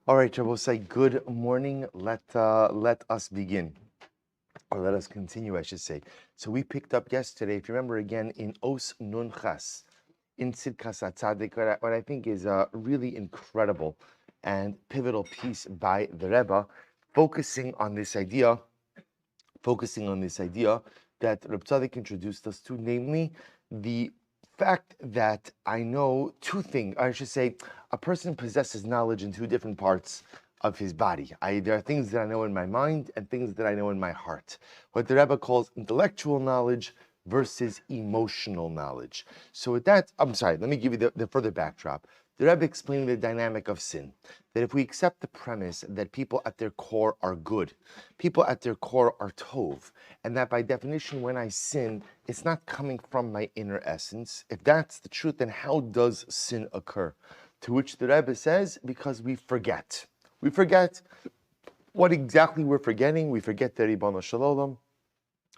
All right, Shabbos, say good morning. Let us begin, or let us continue, I should say. So we picked up yesterday, if you remember again, in Os Nun Chas, in Tzidkas Hatzaddik, what I think is a really incredible and pivotal piece by the Rebbe, focusing on this idea that Reb Tzaddik introduced us to, namely the fact that I know two things, I should say, a person possesses knowledge in two different parts of his body. There are things that I know in my mind and things that I know in my heart. What the Rebbe calls intellectual knowledge versus emotional knowledge. So with that, let me give you the further backdrop. The Rebbe explained the dynamic of sin, that if we accept the premise that people at their core are good, people at their core are tov, and that by definition when I sin, it's not coming from my inner essence, if that's the truth, then how does sin occur? To which the Rebbe says, because we forget. We forget what exactly we're forgetting. We forget the Ribono Shel Olam.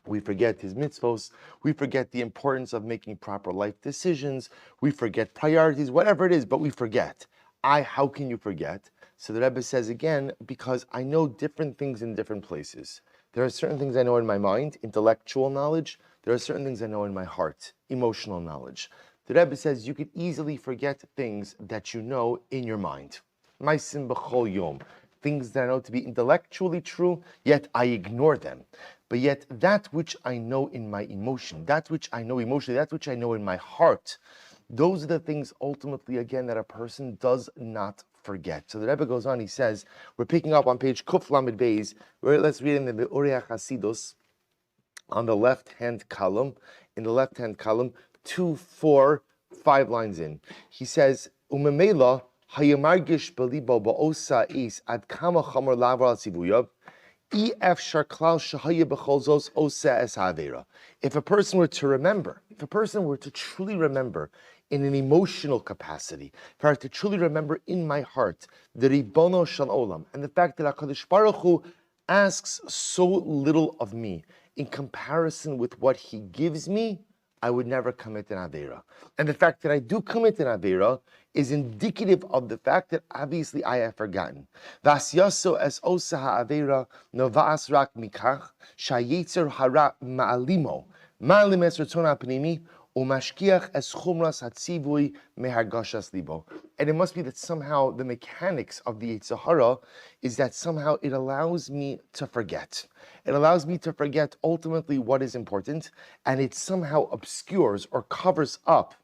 We forget his mitzvos. We forget the importance of making proper life decisions. We forget priorities, whatever it is, but we forget. How can you forget? So the Rebbe says again, because I know different things in different places. There are certain things I know in my mind, intellectual knowledge. There are certain things I know in my heart, emotional knowledge. The Rebbe says you could easily forget things that you know in your mind. Maisim b'chol yom. Things that I know to be intellectually true, yet I ignore them. But yet that which I know in my emotion, that which I know emotionally, that which I know in my heart, those are the things ultimately, again, that a person does not forget. So the Rebbe goes on, he says, we're picking up on page Kuf Lamed Beis, let's read in the Be'orei HaChasidus, on the left-hand column, 2, 4, 5 lines in. He says, Umemela, hayamargish belibo ba'osa is ad kama chamor lavar al sivuyav, if a person were to remember, if a person were to truly remember in an emotional capacity, if I were to truly remember in my heart the Ribono Shel Olam and the fact that HaKadosh Baruch Hu asks so little of me in comparison with what he gives me, I would never commit an Aveira. And the fact that I do commit an Aveira is indicative of the fact that obviously I have forgotten. Vasyaso es osa ha'aveira nova'as rak mikach shayetzer hara ma'alimo ma'alim es ratzon ha'pnimi umashkiach es chumras hatzivui mehargashas libo. And it must be that somehow the mechanics of the Yetzer Hara is that somehow it allows me to forget. It allows me to forget ultimately what is important, and it somehow obscures or covers up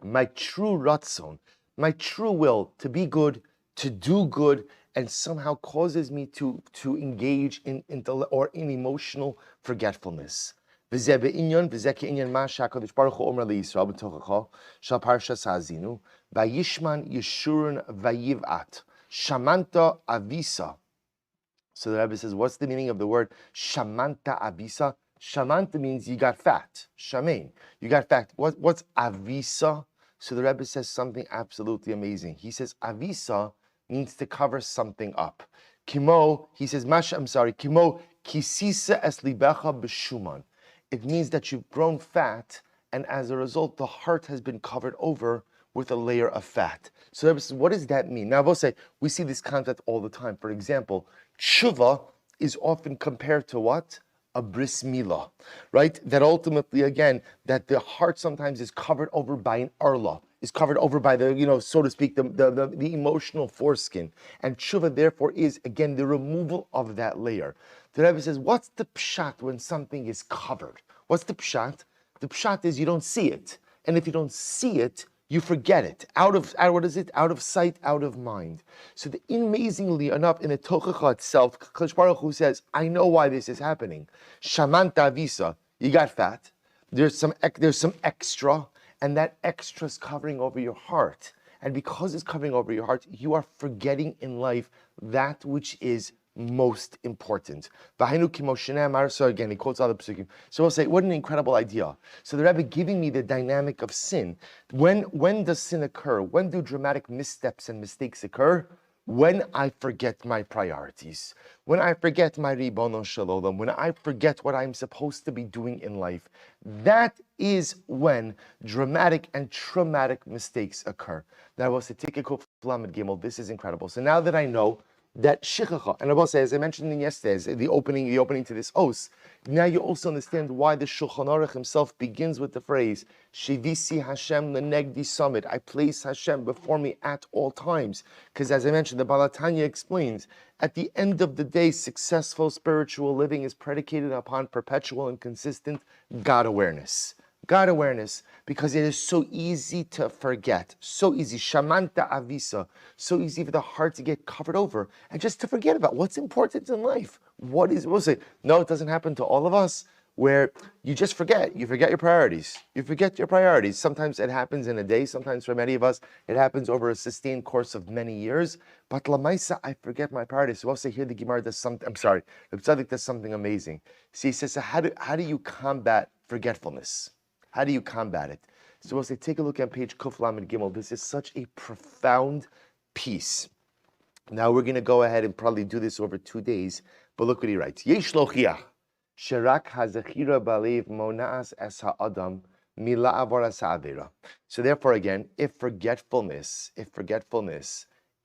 my true ratzon, my true will to be good, to do good, and somehow causes me to engage in emotional forgetfulness. V'zeh be'inyon, v'zeh ke'inyon ma she'HaKadosh Baruch Hu omer liYisrael b'tochacha shel parshas Ha'azinu vayishman yeshurun vayiv'at shamanta avisa. So the Rebbe says, what's the meaning of the word shamanta avisa? Shamanta means you got fat. Shamein, you got fat. What's avisa? So the Rebbe says something absolutely amazing. He says avisa means to cover something up. Kimo, he says, kimo kisisa es libecha b'shuman. It means that you've grown fat, and as a result, the heart has been covered over with a layer of fat. So the Rebbe says, what does that mean? Now, I will say, we see this concept all the time. For example, tshuva is often compared to what? A bris milah, right? That ultimately, again, that the heart sometimes is covered over by an arla, is covered over by the, so to speak, the emotional foreskin. And tshuva, therefore, is, again, the removal of that layer. The Rebbe says, what's the pshat when something is covered? What's the pshat? The pshat is you don't see it. And if you don't see it, you forget it. Out of sight, out of mind. So amazingly enough, in the Tochacha itself, Kadosh Baruch Hu says, I know why this is happening. Shamanta avisa, you got fat. There's some extra, and that extra is covering over your heart. And because it's covering over your heart, you are forgetting in life that which is most important. So again, he quotes other psukim. So we'll say, what an incredible idea. So the Rebbe giving me the dynamic of sin. When does sin occur? When do dramatic missteps and mistakes occur? When I forget my priorities, when I forget my Ribono Shel Olam, when I forget what I'm supposed to be doing in life, that is when dramatic and traumatic mistakes occur. That was the ticket Lamed Gimel. This is incredible. So now that I know that Shichacha, and I will say, as I mentioned in yesterday's, the opening to this os, now you also understand why the Shulchan Aruch himself begins with the phrase, Shivisi Hashem lenegdi summit, I place Hashem before me at all times. Because as I mentioned, the Balatanya explains, at the end of the day, successful spiritual living is predicated upon perpetual and consistent God awareness. God awareness, because it is so easy to forget, so easy, shamanta avisa, so easy for the heart to get covered over and just to forget about what's important in life. We'll say, no, it doesn't happen to all of us, where you just forget. You forget your priorities. You forget your priorities. Sometimes it happens in a day. Sometimes for many of us, it happens over a sustained course of many years. But lamaisa, I forget my priorities. So also here the Gemara does something, the Tzaddik does something amazing. See, he says, so how do you combat forgetfulness? How do you combat it? So we'll say, take a look at page Kuf Lamed Gimel. This is such a profound piece. Now we're going to go ahead and probably do this over 2 days, but look what he writes. Yesh lochiach, sherak hazechira balev monaas es ha'adam mila avor ha'avera. So therefore again, if forgetfulness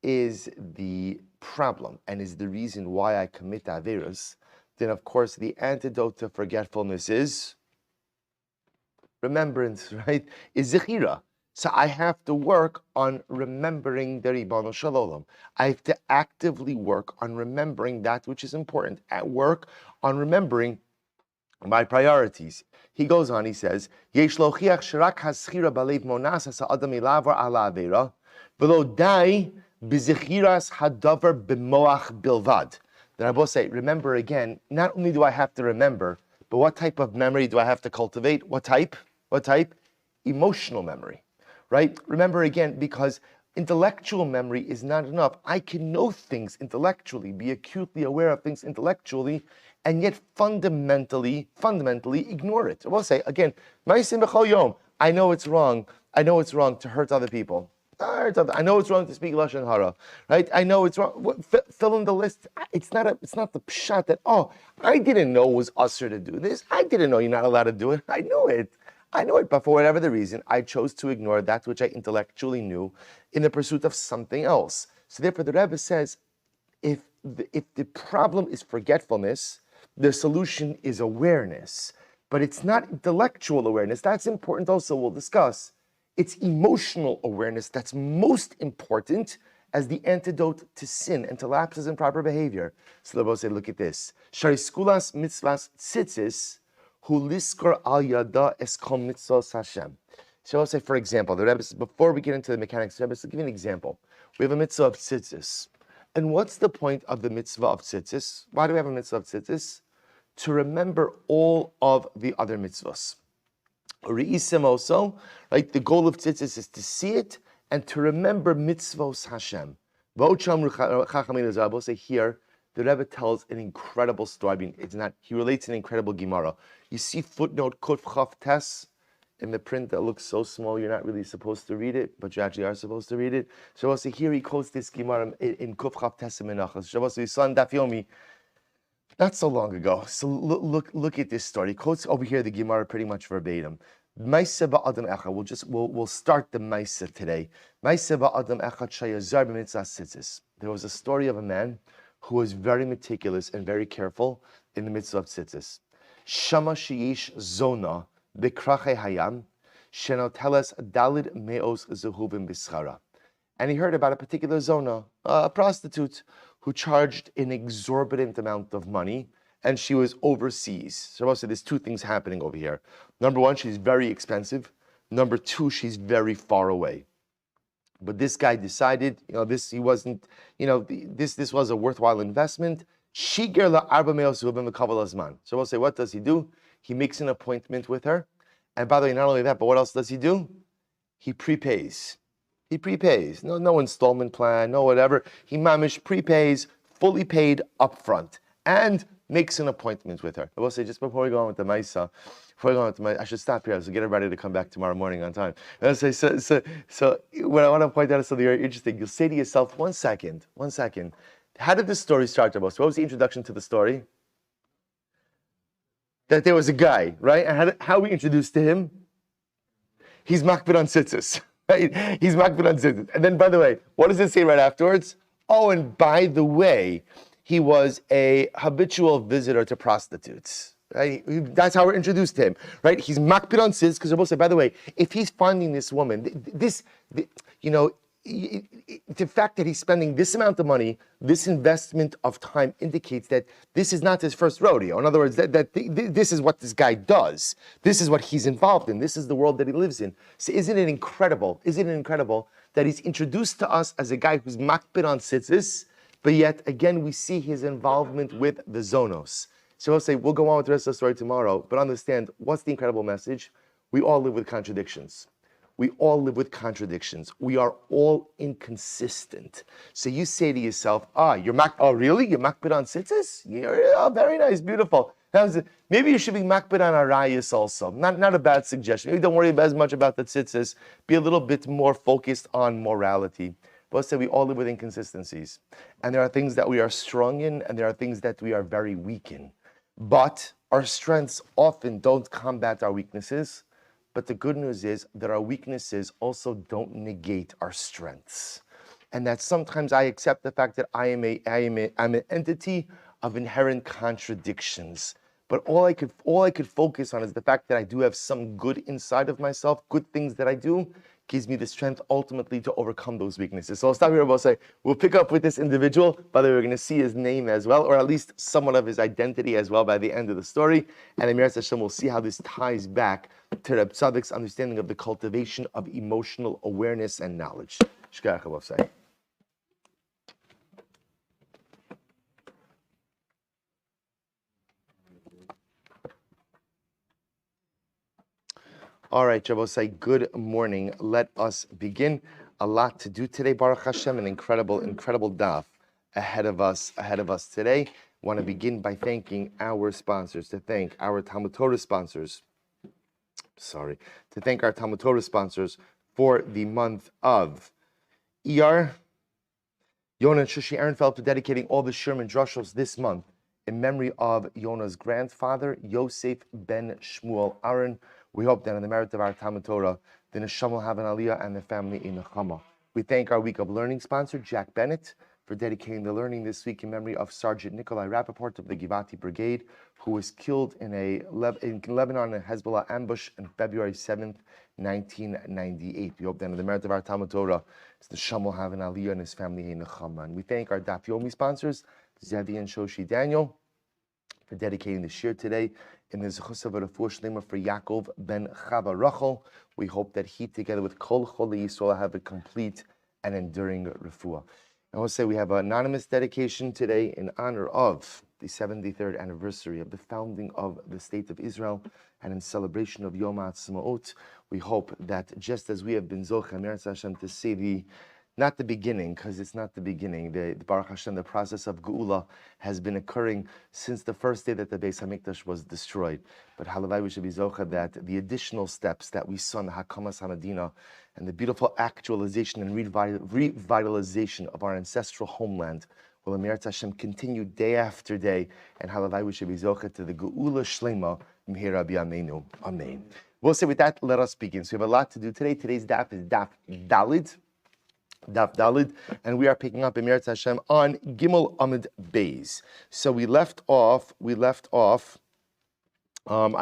is the problem and is the reason why I commit averos, then of course the antidote to forgetfulness is remembrance, right? Is zechira. So I have to work on remembering the Ribono Shel Olam. I have to actively work on remembering that which is important. At work on remembering my priorities. He goes on, he says, Yesh lochiach sherak haschira balev monas ha'adam ilavar ala avera, v'lo dai b'zechiras hadavar b'moach bilvad. Then I will say, remember again, not only do I have to remember, but what type of memory do I have to cultivate? What type? Emotional memory, right? Remember again, because intellectual memory is not enough. I can know things intellectually, be acutely aware of things intellectually, and yet fundamentally ignore it. I will say, again, I know it's wrong. I know it's wrong to hurt other people. I know it's wrong to speak Lashon Hara, right? I know it's wrong. Fill in the list. It's not the pshat that, I didn't know it was usher to do this. I didn't know you're not allowed to do it. I knew it, but for whatever the reason, I chose to ignore that which I intellectually knew in the pursuit of something else. So therefore, the Rebbe says, if the problem is forgetfulness, the solution is awareness. But it's not intellectual awareness. That's important also, we'll discuss. It's emotional awareness that's most important as the antidote to sin and to lapses in proper behavior. So the Rebbe say, look at this. Shariskulas mitzvahs tzitzis hu liskor al yada eskom mitzvos Hashem. So I'll say, for example, the Rebbe says, before we get into the mechanics, the Rebbe says, give you an example. We have a mitzvah of tzitzis. And what's the point of the mitzvah of tzitzis? Why do we have a mitzvah of tzitzis? To remember all of the other mitzvahs. Re'isim also, right? The goal of tzitzis is to see it and to remember mitzvos Hashem. Say here, the Rebbe tells an incredible story. I mean, he relates an incredible Gemara. You see footnote Kuf Chaf Tes in the print that looks so small, you're not really supposed to read it, but you actually are supposed to read it. So also here he quotes this Gemara in Kuf Chaf Tes Menachas. So also you saw in Daf Yomi not so long ago. So look at this story. He quotes over here the Gemara pretty much verbatim. We'll start the Maisa today. There was a story of a man who was very meticulous and very careful in the midst of tzitzis. Shama sheyish zona bekrache hayam shenoteles dalid meos zehuvim bischara. And he heard about a particular zona, a prostitute, who charged an exorbitant amount of money, and she was overseas. So also there's two things happening over here. Number one, she's very expensive. Number two, she's very far away. But this guy decided, this was a worthwhile investment. So we'll say, what does he do? He makes an appointment with her. And by the way, not only that, but what else does he do? He prepays. No installment plan, no whatever. He mamish prepays, fully paid upfront, and makes an appointment with her. I will say, just before we go on with the Maisa, I should stop here, so get everybody to come back tomorrow morning on time. I'll say, so what I want to point out is something very interesting. You'll say to yourself, one second. How did this story start, What was the introduction to the story? That there was a guy, right? And how we introduced to him? He's makbid on tzitzis. Right? He's makpid on tzitzis. And then, by the way, what does it say right afterwards? Oh, and by the way, he was a habitual visitor to prostitutes. Right? That's how we're introduced to him. Right? He's makpid on tzitzis because they're both say, by the way, if he's finding this woman, the fact that he's spending this amount of money, this investment of time indicates that this is not his first rodeo. In other words, this is what this guy does. This is what he's involved in. This is the world that he lives in. So isn't it incredible? Isn't it incredible that he's introduced to us as a guy who's makpid on tzitzis, but yet again we see his involvement with the zonos. So I'll say we'll go on with the rest of the story tomorrow, but understand what's the incredible message? We all live with contradictions. We all live with contradictions. We are all inconsistent. So you say to yourself, really? You're makpid on tzitzis? Very nice, beautiful. Maybe you should be makpid on arayos also. Not a bad suggestion. Maybe don't worry as much about the tzitzis. Be a little bit more focused on morality. But let's say we all live with inconsistencies. And there are things that we are strong in, and there are things that we are very weak in. But our strengths often don't combat our weaknesses. But the good news is that our weaknesses also don't negate our strengths. And that sometimes I accept the fact that I'm an entity of inherent contradictions. But all I could focus on is the fact that I do have some good inside of myself, good things that I do, gives me the strength ultimately to overcome those weaknesses. So I'll stop here and say, we'll pick up with this individual. By the way, we're going to see his name as well, or at least somewhat of his identity as well by the end of the story. And Amir Hashem, we'll see how this ties back to Reb Tzaddik's understanding of the cultivation of emotional awareness and knowledge. Shkach Abosai. All right, Jabosai, good morning. Let us begin. A lot to do today, Baruch Hashem, an incredible daf ahead of us today. Want to begin by thanking our sponsors, to thank our Talmud Torah sponsors. To thank our Talmud Torah sponsors for the month of Iyar. Yona Shushie Ehrenfeld for dedicating all the Sherman drushos this month in memory of Yona's grandfather, Yosef ben Shmuel Aron. We hope that in the merit of our Talmud Torah, the neshama will have an aliyah and the family in nechama. We thank our Week of Learning sponsor, Jack Bennett, for dedicating the learning this week in memory of Sergeant Nikolai Rappaport of the Givati Brigade, who was killed in Lebanon in a Hezbollah ambush on February 7th, 1998. We hope that in the merit of our Talmud Torah, the neshama will have an aliyah and his family in nechama. And we thank our Daf Yomi sponsors, Zedi and Shoshi Daniel, for dedicating the shir today in the Zechus of Refuah Shlema for Yaakov ben Chava Rachel. We hope that he, together with Kol Cholei Yisrael, have a complete and enduring refuah. I want to say we have an anonymous dedication today in honor of the 73rd anniversary of the founding of the State of Israel and in celebration of Yoma Atzmaut. We hope that just as we have been Zocha Meretz Hashem to say not the beginning, because it's not the beginning. The Baruch Hashem, the process of Geula has been occurring since the first day that the Beis Hamikdash was destroyed. But halavai, we should be zocha that the additional steps that we saw in the Hakamas Hamadina and the beautiful actualization and revitalization of our ancestral homeland will Amir Hashem continue day after day. And halavai, we should be zocha to the Geula Shlema Mihira B'Yameinu. Amen. We'll say with that, let us begin. So we have a lot to do today. Today's daf is Daf Dalid, and we are picking up Emir Hashem on Gimel Amid Beis. So we left off, I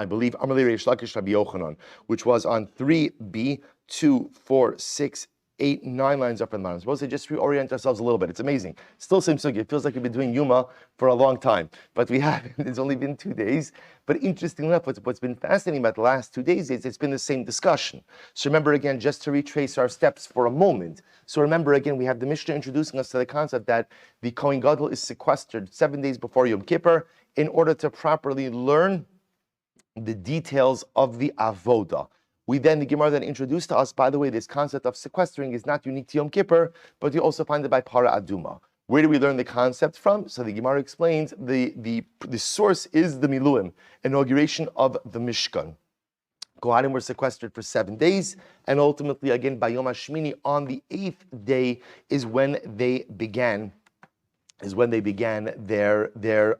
believe, Amalei Reish Lakish Rabbi Yochanan, which was on 3b, 2, 4, 6, 8, 9 lines up and down. I'm supposed to just reorient ourselves a little bit. It's amazing. Still same sugi. It feels like we've been doing Yoma for a long time, but we haven't. It's only been 2 days. But interestingly enough, what's been fascinating about the last 2 days is it's been the same discussion. So remember again, just to retrace our steps for a moment. So remember again, we have the Mishnah introducing us to the concept that the Kohen Gadol is sequestered 7 days before Yom Kippur in order to properly learn the details of the avoda. The Gemara then introduced to us, by the way, this concept of sequestering is not unique to Yom Kippur, but you also find it by Para Aduma. Where do we learn the concept from? So the Gemara explains the source is the Miluim, inauguration of the Mishkan. Kohanim were sequestered for 7 days, and ultimately, again, by Yom HaShmini, on the 8th day is when they began their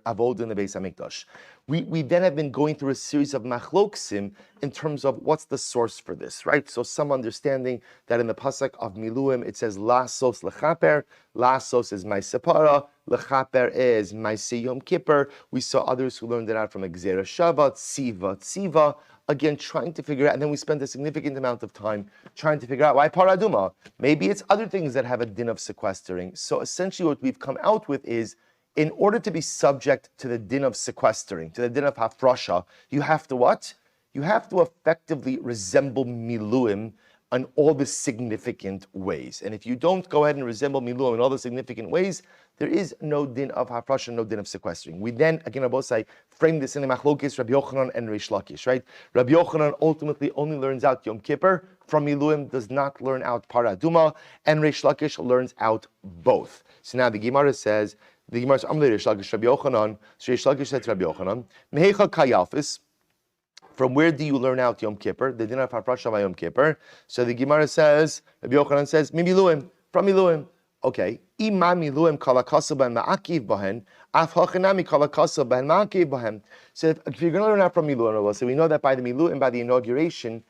avodah in the Beis Hamikdash. we then have been going through a series of machloksim in terms of what's the source for this, right? So some understanding that in the pasuk of Miluim it says lasos lechaper, lasos is my separa, lechaper is my Yom Kippur. We saw others who learned it out from Gzera Shabbat, Tziva. Again, trying to figure out, and then we spent a significant amount of time trying to figure out why paraduma. Maybe it's other things that have a din of sequestering. So essentially what we've come out with is, in order to be subject to the din of sequestering, to the din of hafrasha, you have to what? You have to effectively resemble miluim in all the significant ways. And if you don't go ahead and resemble miluim in all the significant ways, there is no din of hafrasha, no din of sequestering. We then, again, Abosai, frame this in the machlokes Rabbi Yochanan and Reish Lakish, right? Rabbi Yochanan ultimately only learns out Yom Kippur from miluim, does not learn out paraduma, and Reish Lakish learns out both. So now the Gemara says, the Gemara says, Reish Lakish Rabbi Yochanan. So Reish Lakish said to Rabbi Yochanan, Mehecha kayalfis. From where do you learn out Yom Kippur? The din of hafrasha by Yom Kippur. So the Gemara says, Rabbi Yochanan says, Miluim, from miluim. Okay. Ima miluim kalakasa ben ma'akiv bahen, af hachanami kalakasa ben ma'akiv bahen. So if you're going to learn out from miluim, so we know that by the miluim, by the inauguration,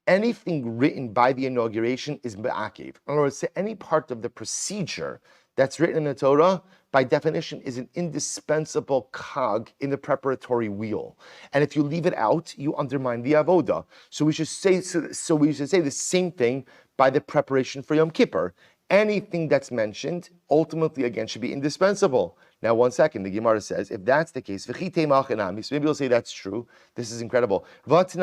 anything written by the inauguration is ma'akiv. In other words, any part of the procedure that's written in the Torah, by definition, is an indispensable cog in the preparatory wheel. And if you leave it out, you undermine the avoda. So we should say the same thing by the preparation for Yom Kippur. Anything that's mentioned, ultimately, again, should be indispensable. Now, one second, the Gemara says, if that's the case, so maybe you'll say that's true. This is incredible. We'll say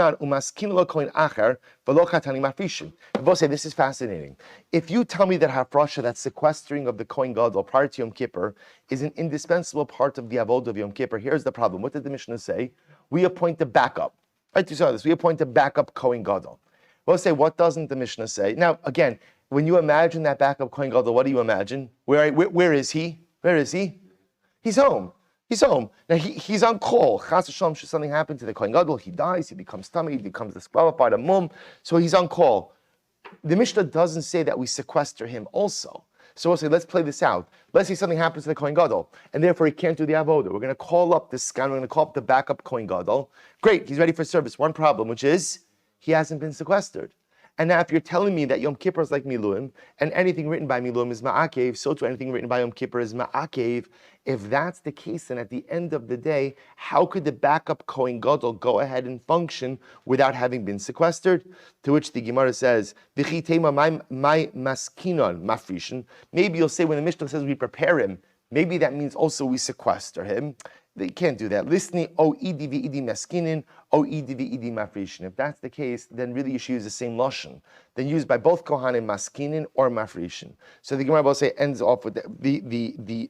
this is fascinating. If you tell me that hafrasha, that sequestering of the Kohen Gadol prior to Yom Kippur, is an indispensable part of the avodah of Yom Kippur, here's the problem. What did the Mishnah say? We appoint a backup. Right, you saw this. We appoint a backup Kohen Gadol. We'll say, what doesn't the Mishnah say? Now, again, when you imagine that backup Kohen Gadol, what do you imagine? Where is he? Where is he? He's home. He's home. Now he's on call. Chas v'shalom, should something happen to the Kohen Gadol, he dies, he becomes tummy, he becomes disqualified, a mum. So he's on call. The Mishnah doesn't say that we sequester him also. So we'll say, let's play this out. Let's say something happens to the Kohen Gadol, and therefore he can't do the avodah. We're going to call up this guy, we're going to call up the backup Kohen Gadol. Great, he's ready for service. One problem, which is, he hasn't been sequestered. And now if you're telling me that Yom Kippur is like Miluim, and anything written by Miluim is Ma'akev, so too anything written by Yom Kippur is Ma'akev, if that's the case, then at the end of the day, how could the backup Kohen Gadol go ahead and function without having been sequestered? To which the Gemara says, V'chi tema my maskinon mafrishin. Maybe you'll say when the Mishnah says we prepare him, maybe that means also we sequester him. They can't do that. Listening, o idi maskinin, o idi mafrishin. If that's the case, then really you should use the same lashon. Then used by both kohanim maskinin or mafrishin. So the Gemara will say ends off with the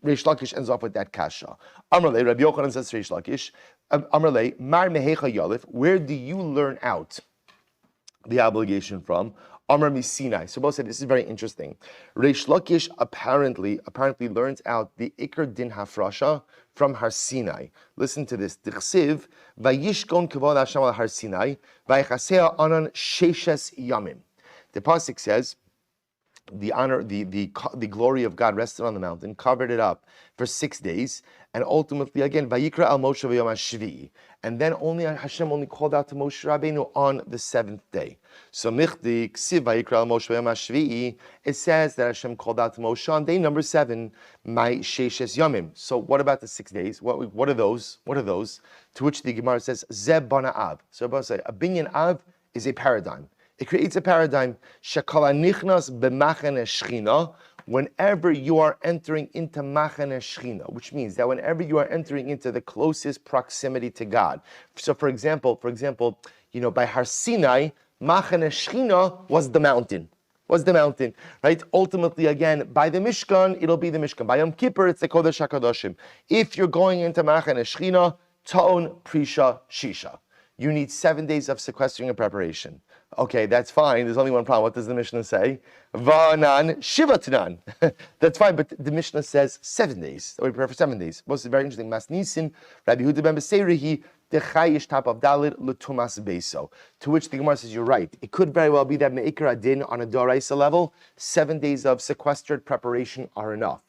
Reish Lakish ends off with that kasha. Amrle, Rabbi Yochanan says Reish Lakish. Amrle, mar mehecha yalif. Where do you learn out the obligation from? Amar Sinai. So both said this is very interesting. Reish Lakish apparently learns out the Iker Din Hafrasha from Har Sinai. Listen to this. Dichsiv vayishkon kavod Hashem al Har Sinai vaychasea anan sheshes yamim. The pasuk says, the honor, the glory of God rested on the mountain, covered it up for 6 days, and ultimately again, Vayikra al Moshe v'yom hashvi'i, and then Hashem only called out to Moshe Rabbeinu on the 7th day. So Michdi Ksiv Vayikra al Moshe v'yom hashvi'i, it says that Hashem called out to Moshe on day number 7, my sheishes yomim. So what about the 6 days? What are those? What are those? To which the Gemara says Zeb bana av. So about say a binyan av is a paradigm. It creates a paradigm. Shekala nichnas b'machane shchina. Whenever you are entering into machane shchina, which means that whenever you are entering into the closest proximity to God. So, for example, by Har Sinai, machane shchina was the mountain. Right? Ultimately, again, by the Mishkan, it'll be the Mishkan. By Yom Kippur, it's the Kodesh HaKadoshim. If you're going into machane shchina, ta'on prisha shisha. You need 7 days of sequestering and preparation. Okay, that's fine. There's only one problem. What does the Mishnah say? Va'anan shivatnan. That's fine, but the Mishnah says 7 days. So we prepare for 7 days. Most very interesting. Masnisin, Rabbi Yehuda ben Beseirihi, dechayish tap of dalit l'tumas beso. To which the Gemara says, you're right. It could very well be that me'ikar adin on a doraisa level, 7 days of sequestered preparation are enough.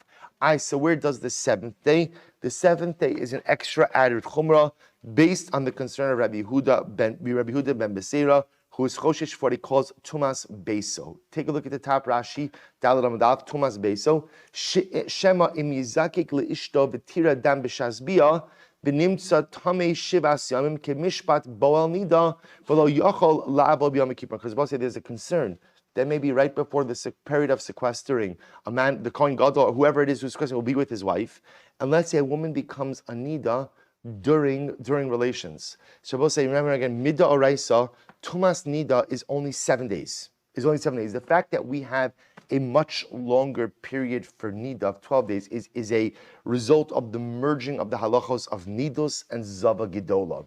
So where does the seventh day? The seventh day is an extra added chumrah based on the concern of Rabbi Yehuda ben Beseira, who is choshesh for what he calls tumas beso. Take a look at the top Rashi, Daled Amadav, tumas beso. Shema im yizakik leishto v'tira dam b'shasbia v'nimtza tamei shivas yamim kemishpat boel nida v'lo yachol la'avo b'yom kippur. Because both say there's a concern that maybe right before the period of sequestering, a man, the Kohen Gadol, or whoever it is who's sequestering, will be with his wife, and let's say a woman becomes a nida during relations. So we'll say, remember again, midda oraisa, tumas nida is only 7 days. The fact that we have a much longer period for nida of 12 days is a result of the merging of the halachos of nidus and zava gidola.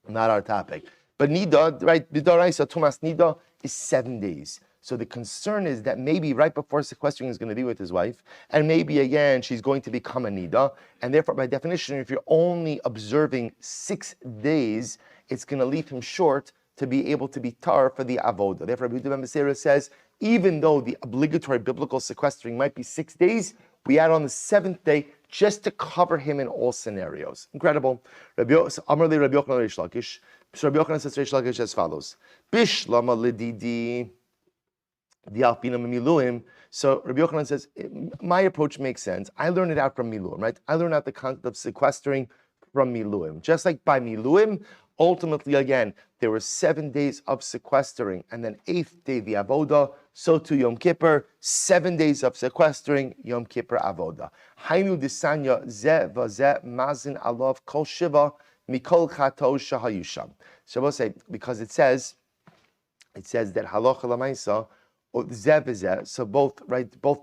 Not our topic. But nida, right, midda oraisa, tumas nida is 7 days. So the concern is that maybe right before sequestering is going to be with his wife, and maybe again she's going to become a nida, and therefore by definition, if you're only observing 6 days, it's going to leave him short to be able to be tar for the avoda. Therefore, Rabbi Yehuda ben Beseira says, even though the obligatory biblical sequestering might be 6 days, we add on the 7th day just to cover him in all scenarios. Incredible. Amar le Rabbi Yochanan Reish Lakish. So Rabbi Yochanan says Reish Lakish as follows: Bishlama lididi. So Rabbi Yochanan says, my approach makes sense. I learned it out from Miluim, right? I learned out the concept of sequestering from Miluim. Just like by Miluim, ultimately, again, there were 7 days of sequestering, and then 8th day the avoda. So to Yom Kippur, 7 days of sequestering, Yom Kippur avoda. Hainu disanya ze vaze mazin alav kol shiva mikol chato shahayusham. So we'll say, because it says that halacha lamaisa, so both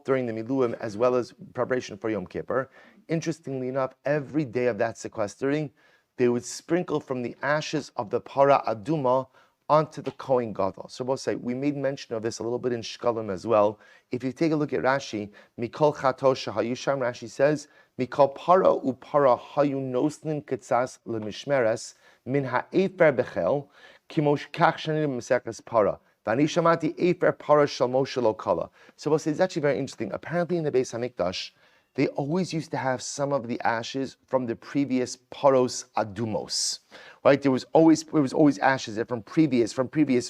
during the Miluim as well as preparation for Yom Kippur. Interestingly enough, every day of that sequestering, they would sprinkle from the ashes of the para aduma onto the Kohen Gadol. So we'll say, we made mention of this a little bit in Shkalim as well. If you take a look at Rashi, Mikol Chato Shahayusham, Rashi says, Mikol para upara hayu nosnin ketzas lemishmeres min ha'efer bechel kimosh kach shanim meseches para. So we'll say it's actually very interesting. Apparently in the Beis HaMikdash, they always used to have some of the ashes from the previous paros adumos. Right? It was always ashes from previous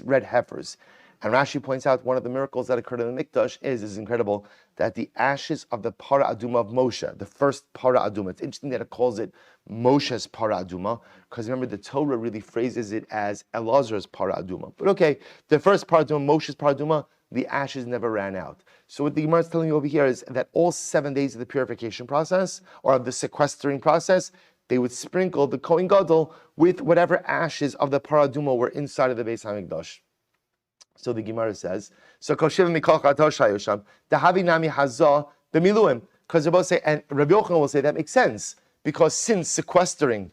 red heifers. And Rashi points out one of the miracles that occurred in the Mikdash is incredible, that the ashes of the para aduma of Moshe, the first para aduma, it's interesting that it calls it Moshe's para aduma, because remember the Torah really phrases it as Elazar's para aduma. But okay, the first para aduma, Moshe's para aduma, the ashes never ran out. So what the Gemara is telling you over here is that all 7 days of the purification process, or of the sequestering process, they would sprinkle the Kohen Gadol with whatever ashes of the para aduma were inside of the Beis HaMikdash. So the Gemara says, so koshiv mikol chato shayosham dahavi nami hazah b'miluim. Because they both say, and Rabbi Yochanan will say that makes sense, because since sequestering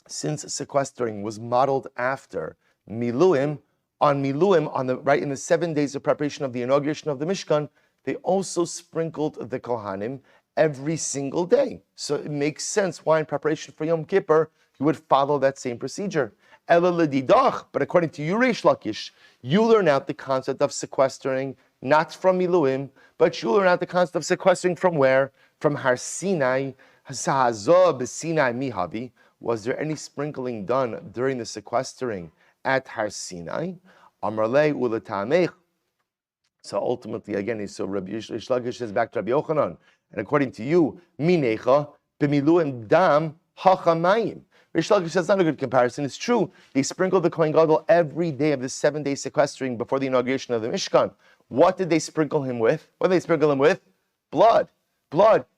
was modeled after miluim, on the right in the 7 days of preparation of the inauguration of the Mishkan, they also sprinkled the Kohanim every single day. So it makes sense why in preparation for Yom Kippur you would follow that same procedure. But according to you, Reish Lakish, you learn out the concept of sequestering not from Miluim, but you learn out the concept of sequestering from where? From Har Sinai. Mihavi. Was there any sprinkling done during the sequestering at Har Sinai? Amrlei ulatamech. So ultimately, again, so Rabbi Reish Lakish says back to Rabbi Yochanan, and according to you, Minecha b'miluim dam hachamayim. Reish Lakish says not a good comparison. It's true. They sprinkled the Kohen Gadol every day of the 7 day sequestering before the inauguration of the Mishkan. What did they sprinkle him with? What did they sprinkle him with? Blood.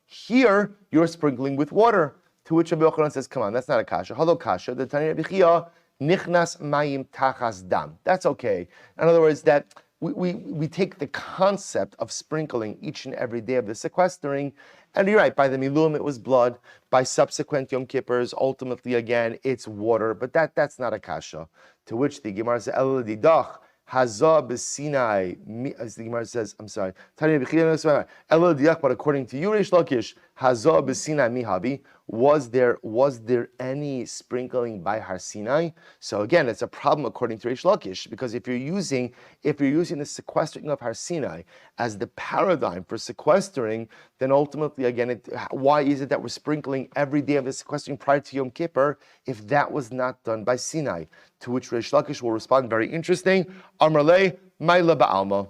Here, you're sprinkling with water. To which Rabbi Yochanan says, come on, that's not a kasha. Hello, kasha. The Tanya Rabbi Chia, nichnas mayim tachas dam. That's okay. In other words, that we take the concept of sprinkling each and every day of the sequestering, and you're right, by the Miluim it was blood, by subsequent Yom Kippurs, ultimately again, it's water, but that's not a kasha. To which the Gemara says, El didach, Hazah b'Sinai, as the Gemara says, I'm sorry, Tanya b'Chiyah, Elo diach, but according to you, Reish Lakish, Hazah b'Sinai mihabi, was there any sprinkling by Har Sinai? So again, it's a problem according to Reish Lakish, because if you're using the sequestering of Har Sinai as the paradigm for sequestering, then ultimately, again, why is it that we're sprinkling every day of the sequestering prior to Yom Kippur if that was not done by Sinai? To which Reish Lakish will respond, very interesting, Amar le, Maila ba'alma.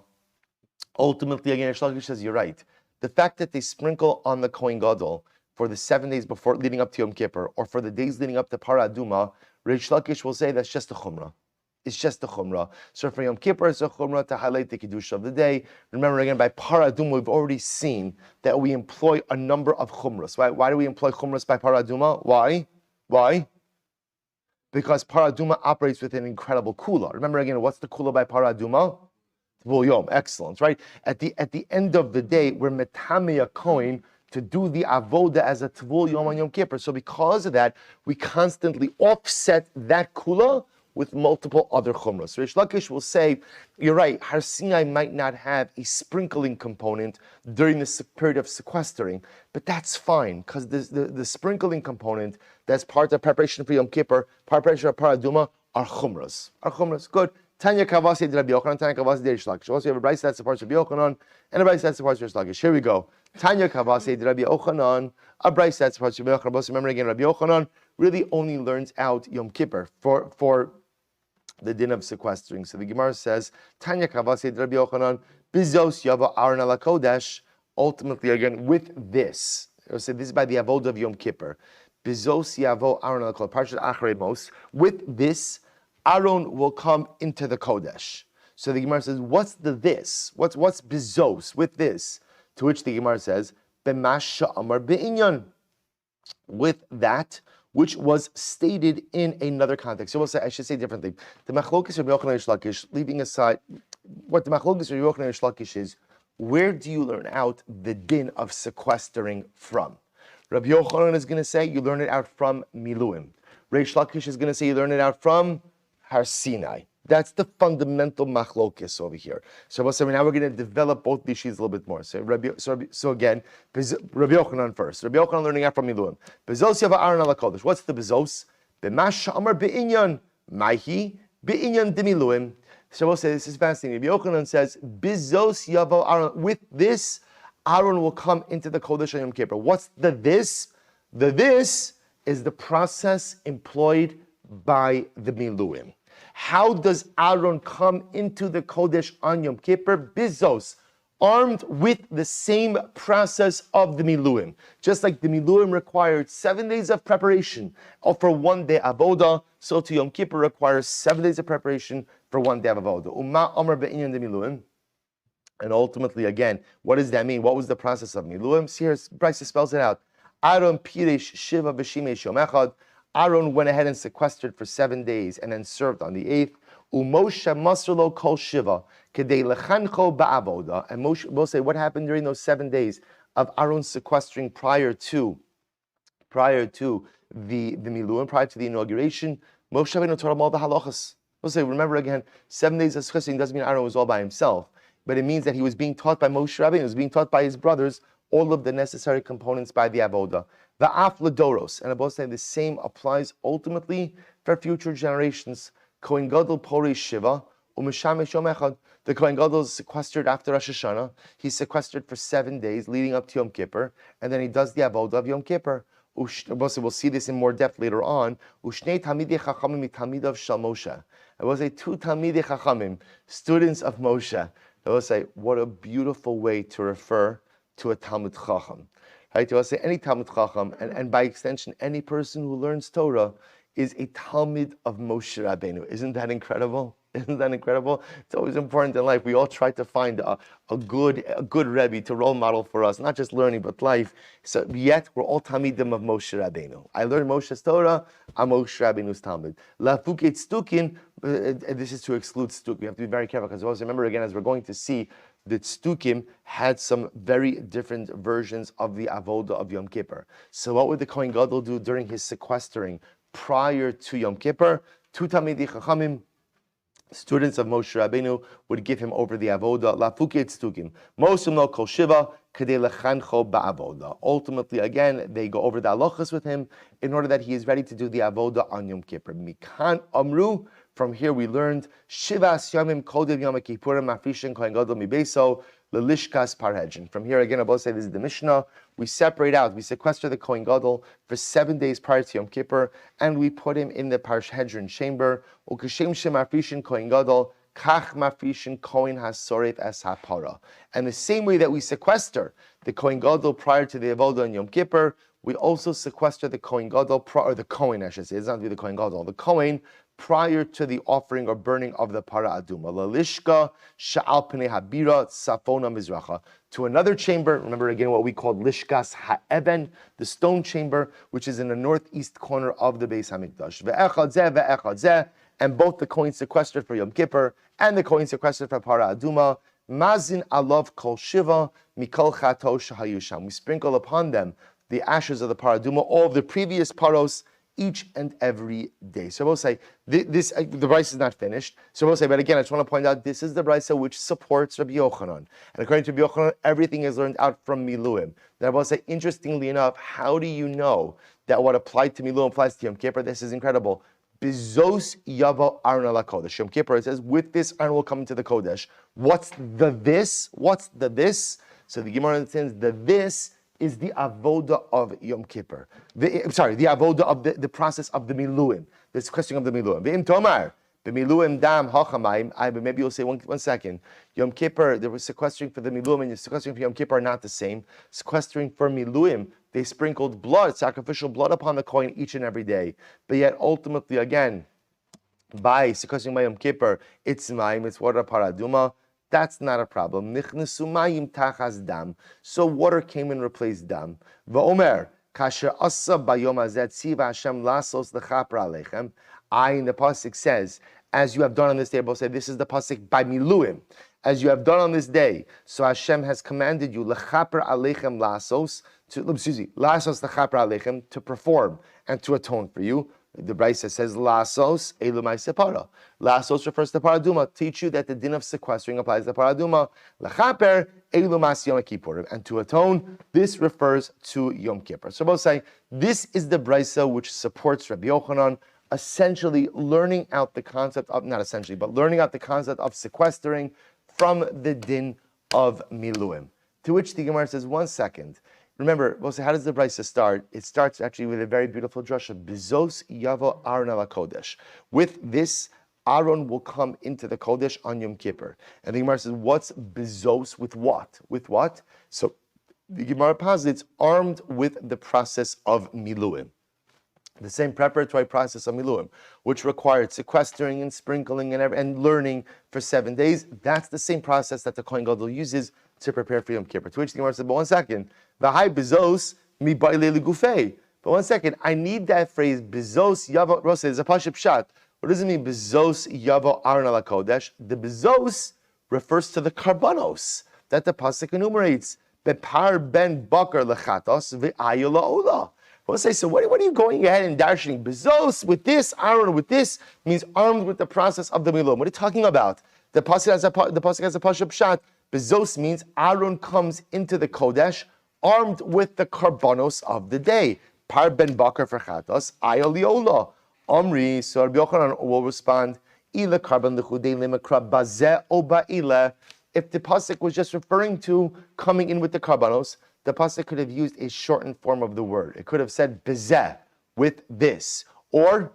Ultimately, again, Reish Lakish says, you're right. The fact that they sprinkle on the Kohen Gadol for the 7 days before leading up to Yom Kippur, or for the days leading up to Para Aduma, Reish Lakish will say that's just a chumrah. It's just a chumrah. So for Yom Kippur, it's a chumrah to highlight the kedusha of the day. Remember again, by Para Aduma, we've already seen that we employ a number of chumras. Right? Why do we employ chumras by Para Aduma? Why? Because Para Aduma operates with an incredible kula. Remember again, what's the kula by Para Aduma? Tvul Yom, excellent, right? At the end of the day, we're metamei a kohen to do the avoda as a Tvul Yom on Yom Kippur. So because of that, we constantly offset that kula with multiple other chumras. So Reish Lakish will say, you're right, Har Sinai might not have a sprinkling component during the period of sequestering, but that's fine, because the sprinkling component that's part of preparation for Yom Kippur, preparation of Para Aduma, are chumras. Good. Tanya Kavasi Rabbi Yochanan, Tanya Kavasi Reish Lakish. Also, you have a brayso that supports Rabbi Yochanan, and a brayso that supports Reish Lakish. Here we go. Tanya Kavasi Rabbi Yochanan, a brayso that supports Rabbi Yochanan. Also, remember again, Rabbi Yochanan really only learns out Yom Kippur for the din of sequestering. So the Gemara says, Tanya Kavasi Rabbi Yochanan, Bizos Yava Aron ala Kodesh. Ultimately, again, with this, so this is by the avodah of Yom Kippur. Bizos Yavo Aron ala Kodesh. Parshat Achrei Mos. With this, Aaron will come into the Kodesh. So the Gemara says, what's the this? What's bizos with this? To which the Gemara says, B'masha Amar Be'inyan. With that which was stated in another context. So I should say differently. The Machlokes of Rabbi Yochanan Reish Lakish, leaving aside what the Machlokes of Rabbi Yochanan Reish Lakish is, where do you learn out the din of sequestering from? Rabbi Yochanan is going to say you learn it out from Miluim. Reish Lakish is going to say you learn it out from Har Sinai. That's the fundamental machlokes over here. So now we're going to develop both these sheets a little bit more. So again, Rabbi Yochanan first. Rabbi Yochanan learning out from Miluim. Bezos yava Aaron ala kodesh. What's the bezos? B'mash amar be'inyan. Maihi be'inyan demiluim. So we'll say this is fascinating. Rabbi Yochanan says, bezos yava Aaron. With this, Aaron will come into the kodesh on Yom Kippur. What's the this? The this is the process employed by the Miluim. How does Aaron come into the Kodesh on Yom Kippur? Bizos, armed with the same process of the Miluim. Just like the Miluim required 7 days of preparation for 1 day avoda, so to Yom Kippur requires 7 days of preparation for 1 day of avoda. Umma Amar be'inyan de Miluim. And ultimately, again, what does that mean? What was the process of Miluim? See here, Bryce spells it out. Aaron Piresh Shiva B'Shimesh Yom Echad. Aaron went ahead and sequestered for 7 days and then served on the 8th. Umoshe Masrlo Kol Shiva Kedei Lechancho Ba'avoda. And Moshe will say what happened during those 7 days of Aaron's sequestering prior to the Miluim, prior to the inauguration. Moshe Rabbeinu taught him all the halachas. We'll say, remember again, 7 days of sequestering doesn't mean Aaron was all by himself, but it means that he was being taught by Moshe Rabbeinu, he was being taught by his brothers all of the necessary components by the avoda. The afladoros, and Abba saying the same applies ultimately for future generations. Kohen Gadol Pori Shiva, Umishamesh Yom Echad. The Kohen Gadol is sequestered after Rosh Hashanah. He's sequestered for 7 days leading up to Yom Kippur, and then he does the avodah of Yom Kippur. We'll see this in more depth later on. Ushnei Talmidei Chachamim Talmidav Shel Moshe. I will say 2 Talmidei Chachamim, students of Moshe. I will say what a beautiful way to refer to a Talmid Chacham. Right? You will say any Talmid Chacham, and by extension, any person who learns Torah is a Talmid of Moshe Rabbeinu. Isn't that incredible? Isn't that incredible? It's always important in life. We all try to find a good Rebbe to role model for us, not just learning, but life. So yet, we're all Talmidim of Moshe Rabbeinu. I learned Moshe's Torah, I'm Moshe Rabbeinu's Talmid. Lafuket Stukin, this is to exclude Stuk. We have to be very careful, because also remember again, as we're going to see, that Stukim had some very different versions of the avoda of Yom Kippur. So what would the Kohen Gadol do during his sequestering prior to Yom Kippur? 2 Talmidei Chachamim, students of Moshe Rabbeinu would give him over the avoda. Lafuke tztugim. Moshe no kol shiva kadei lechancho ba'avoda. Ultimately, again, they go over the halachas with him in order that he is ready to do the avoda on Yom Kippur. Mikan amru. From here we learned Shivas Yomim Kodem Yom Kippurim Mafrishin Kohen Gadol Mibeso Lelishkas Parhedjin. From here again, I will say this is the Mishnah. We separate out, we sequester the Kohen Gadol for 7 days prior to Yom Kippur, and we put him in the Parhedjin chamber. Ukashem Shem Mafrishin Kohen Gadol Kach Mafrishin Kohen Hasoref Es HaPara. And the same way that we sequester the Kohen Gadol prior to the Avodah on Yom Kippur, we also sequester the Kohen Gadol, or the Kohen, I should say. It's not the Kohen Gadol, the Kohen prior to the offering or burning of the para aduma. Lalishka sha'al pnei habira safona mizracha. To another chamber, remember again what we called lishkas ha'eben, the stone chamber, which is in the northeast corner of the Beis Hamikdash. Ve'echad zeh, and both the Kohen sequestered for Yom Kippur and the Kohen sequestered for para aduma. Mazin alav kol shiva mikol chato shahayusham. We sprinkle upon them the ashes of the para aduma, all of the previous paros, each and every day. So we'll say the brisa is not finished. So we'll say, but again, I just want to point out this is the brisa which supports Rabbi Yochanan, and according to Rabbi Yochanan, everything is learned out from Miluim. Then I will say, interestingly enough, how do you know that what applied to Miluim applies to Yom Kippur? This is incredible. Bizos yavo Aron ala kodesh. Yom Kippur, it says, with this Aron will come into the kodesh. What's the this? What's the this? So the Gemara understands the this is the avoda of Yom Kippur. The avoda of the process of the miluim, this question of the miluim. Ve'im tomar, b'miluim dam hachamayim. Maybe you'll say one second. Yom Kippur, there was sequestering for the miluim, and the sequestering for Yom Kippur are not the same. Sequestering for miluim, they sprinkled blood, sacrificial blood upon the Kohen each and every day. But yet ultimately, again, by sequestering by Yom Kippur, it's mayim, it's water paraduma. That's not a problem. Nichnesu mayim tachas dam. So water came and replaced dam. Va'omer kasher asa bayom hazeh tziva Hashem lasos lechapra alechem. In the pasuk says, as you have done on this day, both say this is the pasuk by miluim. As you have done on this day, so Hashem has commanded you lechapra alechem lasos lasos lechapra alechem to perform and to atone for you. The Brisa says, Lasos, Elumai Separa. Lasos refers to Paraduma. Teach you that the din of sequestering applies to Paraduma. Lachaper, Elumas Yom Kippur. And to atone, this refers to Yom Kippur. So both say, this is the Brisa which supports Rabbi Yochanan, essentially learning out the concept of, not essentially, but learning out the concept of sequestering from the din of Miluim. To which the Gemara says, 1 second. Remember, we'll say, how does the brisa start? It starts actually with a very beautiful drasha. Bizos yavo Aron ala kodesh. With this, Aaron will come into the kodesh on Yom Kippur. And the Gemara says, what's bizos with what? With what? So the Gemara posits armed with the process of miluim. The same preparatory process of miluim, which required sequestering and sprinkling and learning for 7 days. That's the same process that the Kohen Gadol uses to prepare for Yom Kippur. To which the Gemara said, but 1 second, v'hai bezos mi ba'ilei legufei. But 1 second, I need that phrase, bezos yavo, Rosa, it's a pashut pshat. What does it mean, bezos yavo Aron ala kodesh? The bezos refers to the karbanos that the pasuk enumerates. Bepar ben bakar lechatos v'ayu la'ola. We'll say, so what are you going ahead and darshaning? Bezos with this, Aaron with this, means armed with the process of the miluim. What are you talking about? The pasuk has a pashut pshat. Bezos means Aaron comes into the kodesh armed with the karbanos of the day. Par ben bakar for chatos, ayol liola. Omri, so Rabbi Yochanan will respond, ila karban lechudei lemakra bazeh o ba'ila. If the pasuk was just referring to coming in with the karbanos, the pasuk could have used a shortened form of the word. It could have said bezeh, with this, or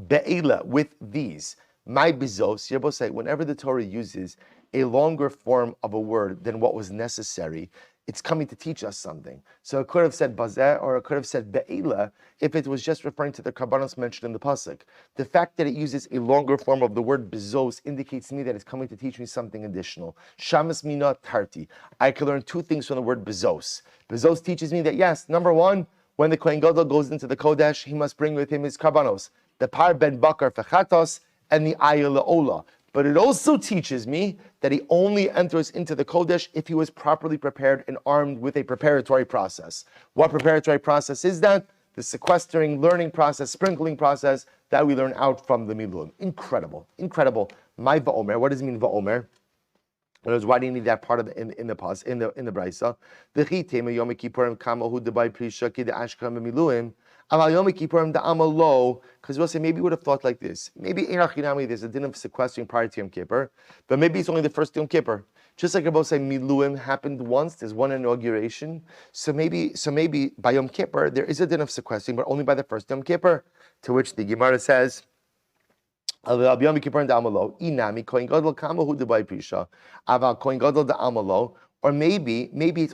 be'ila, with these. My bezos, you both say, whenever the Torah uses a longer form of a word than what was necessary, it's coming to teach us something. So it could have said bazeh, or it could have said be'ila, if it was just referring to the karbanos mentioned in the pasuk. The fact that it uses a longer form of the word bezos indicates to me that it's coming to teach me something additional. Shamas mina tarti. I can learn 2 things from the word bezos. Bezos teaches me that yes, number 1, when the Kohen Gadol goes into the kodesh, he must bring with him his karbanos, the par ben bakar fechatos, and the ayil ola. But it also teaches me that he only enters into the kodesh if he was properly prepared and armed with a preparatory process. What preparatory process is that? the sequestering, learning process, sprinkling process that we learn out from the Miluim. Incredible, incredible. My va'omer. What does it mean va'omer? Why do you need that part of in the pause in the brisa? The chitema Yom Kippurim kamahu debai prisha ki de'ashkam miluim. Aval Yom Kippurim da'amalo. Because we'll say maybe we would have thought like this. Maybe in Achinami there's a din of sequestering prior to Yom Kippur, but maybe it's only the first Yom Kippur. Just like about say miluim happened once, there's one inauguration. So maybe by Yom Kippur there is a din of sequestering, but only by the first Yom Kippur. To which the Gemara says. Or maybe it's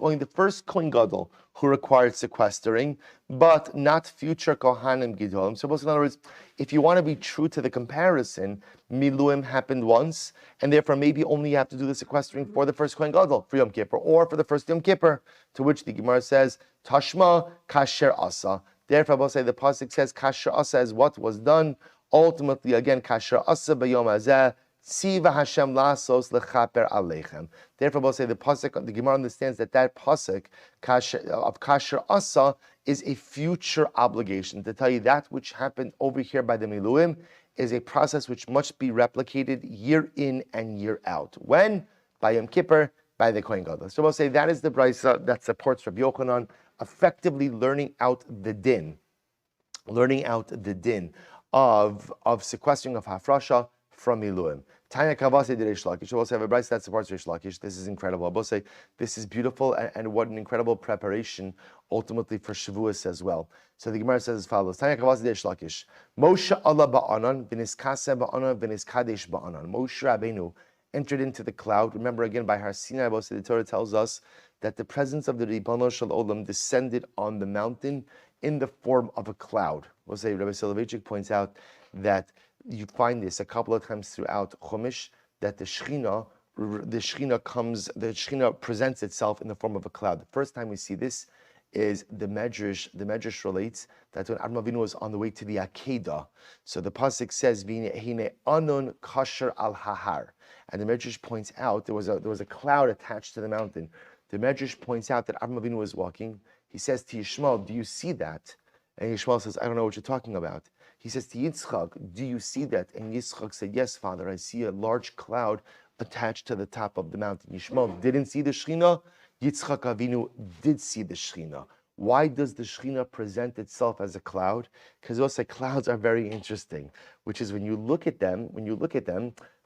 only the first Kohen Gadol who required sequestering, but not future Kohanim Gidolim. So in other words, if you want to be true to the comparison, Miluim happened once, and therefore maybe only you have to do the sequestering for the first Kohen Gadol, for Yom Kippur, or for the first Yom Kippur, to which the Gemara says, Tashma Kasher Asa. Therefore, I will say the Pasuk says, Kasher Asa is what was done. Ultimately, again, kasher asa b'yom hazeh tziva Hashem lasos lechaper aleichem. Therefore, we'll say the pasuk. The Gemara understands that pasuk of kasher asa is a future obligation to tell you that which happened over here by the miluim is a process which must be replicated year in and year out. When? By Yom Kippur, by the Kohen Gadol. So we'll say that is the brisa that supports Rabbi Yochanan, effectively learning out the din of sequestering of hafrasha from Miluim. Tanya Kavase de Reish Lakish. We'll also have a brayso that supports Reish Lakish. This is incredible. I will say this is beautiful and what an incredible preparation ultimately for Shavuos as well. So the Gemara says as follows: Tanya Kavase de Reish Lakish. Moshe Allah ba'anan v'niskase ba'anan v'niskadesh ba'anan. Moshe Rabbeinu entered into the cloud. Remember again by Har Sinai, the Torah tells us that the presence of the Ribono Shel Olam descended on the mountain in the form of a cloud. We'll say Rabbi Soloveitchik points out that you find this a couple of times throughout Chumash, that the Shechina presents itself in the form of a cloud. The first time we see this is the Medrash relates that when Avraham Avinu was on the way to the Akedah, so the pasuk says Hine Anon Kasher al Hahar, and the Medrash points out there was a cloud attached to the mountain. The Medrash points out that Avraham Avinu was walking. He says to Yishmael, do you see that? And Yishmael says, I don't know what you're talking about. He says to Yitzchak, do you see that? And Yitzchak said, yes, Father, I see a large cloud attached to the top of the mountain. Yishmael didn't see the Shechina. Yitzchak Avinu did see the Shechina. Why does the Shechina present itself as a cloud? Because also clouds are very interesting, which is when you look at them,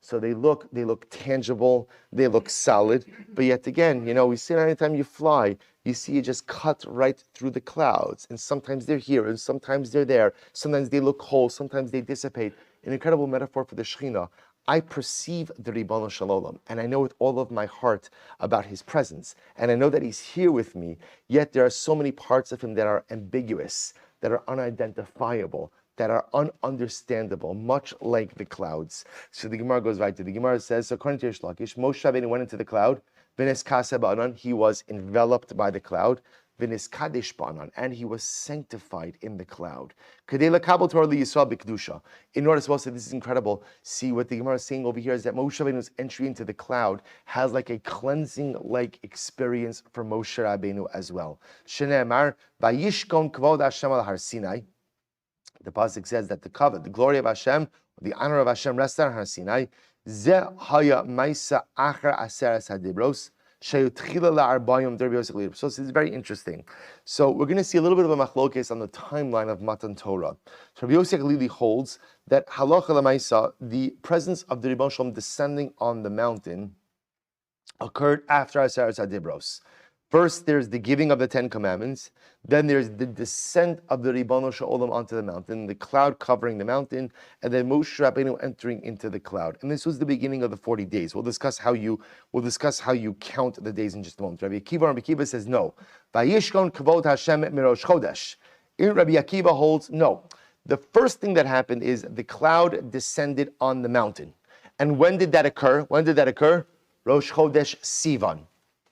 so they look tangible, they look solid, but yet again, we see anytime you fly, you see it just cut right through the clouds, and sometimes they're here, and sometimes they're there, sometimes they look whole, sometimes they dissipate. An incredible metaphor for the Shechina. I perceive the Ribono Shel Olam, and I know with all of my heart about His presence, and I know that He's here with me, yet there are so many parts of Him that are ambiguous, that are unidentifiable, that are ununderstandable, much like the clouds. So the Gemara goes right to the Gemara says, so according to Reish Lakish, Moshe Rabbeinu went into the cloud, v'niskase ba'anan, he was enveloped by the cloud, v'niskadesh ba'anan, and he was sanctified in the cloud. Kadei lakabel Torah liyisrael b'kedusha. In order to say this is incredible, see what the Gemara is saying over here is that Moshe Rabbeinu's entry into the cloud has like a cleansing-like experience for Moshe Rabbeinu as well. Shneimar, vayishkon kvod Hashem al Har Sinai. The pasuk says that the glory of Hashem, the honor of Hashem rests on Har Sinai. Ze haya ma'isa achar aseres hadibros sheyutchila la'arbayim derbios elir. So this is very interesting. So we're going to see a little bit of a machlokes on the timeline of Matan Torah. So Rabbi Yosef Lili holds that halacha la'maisa, the presence of the Ribono Shel Olam descending on the mountain, occurred after aseres hadibros. First, there's the giving of the 10 Commandments. Then there's the descent of the Ribono Shel Olam onto the mountain, the cloud covering the mountain, and then Moshe Rabbeinu entering into the cloud. And this was the beginning of the 40 days. We'll discuss how you count the days in just a moment. Rabbi Akiva says no. Vayishkon kavod Hashem mirosh chodesh. Rabbi Akiva holds no. The first thing that happened is the cloud descended on the mountain. And when did that occur? Rosh Chodesh Sivan.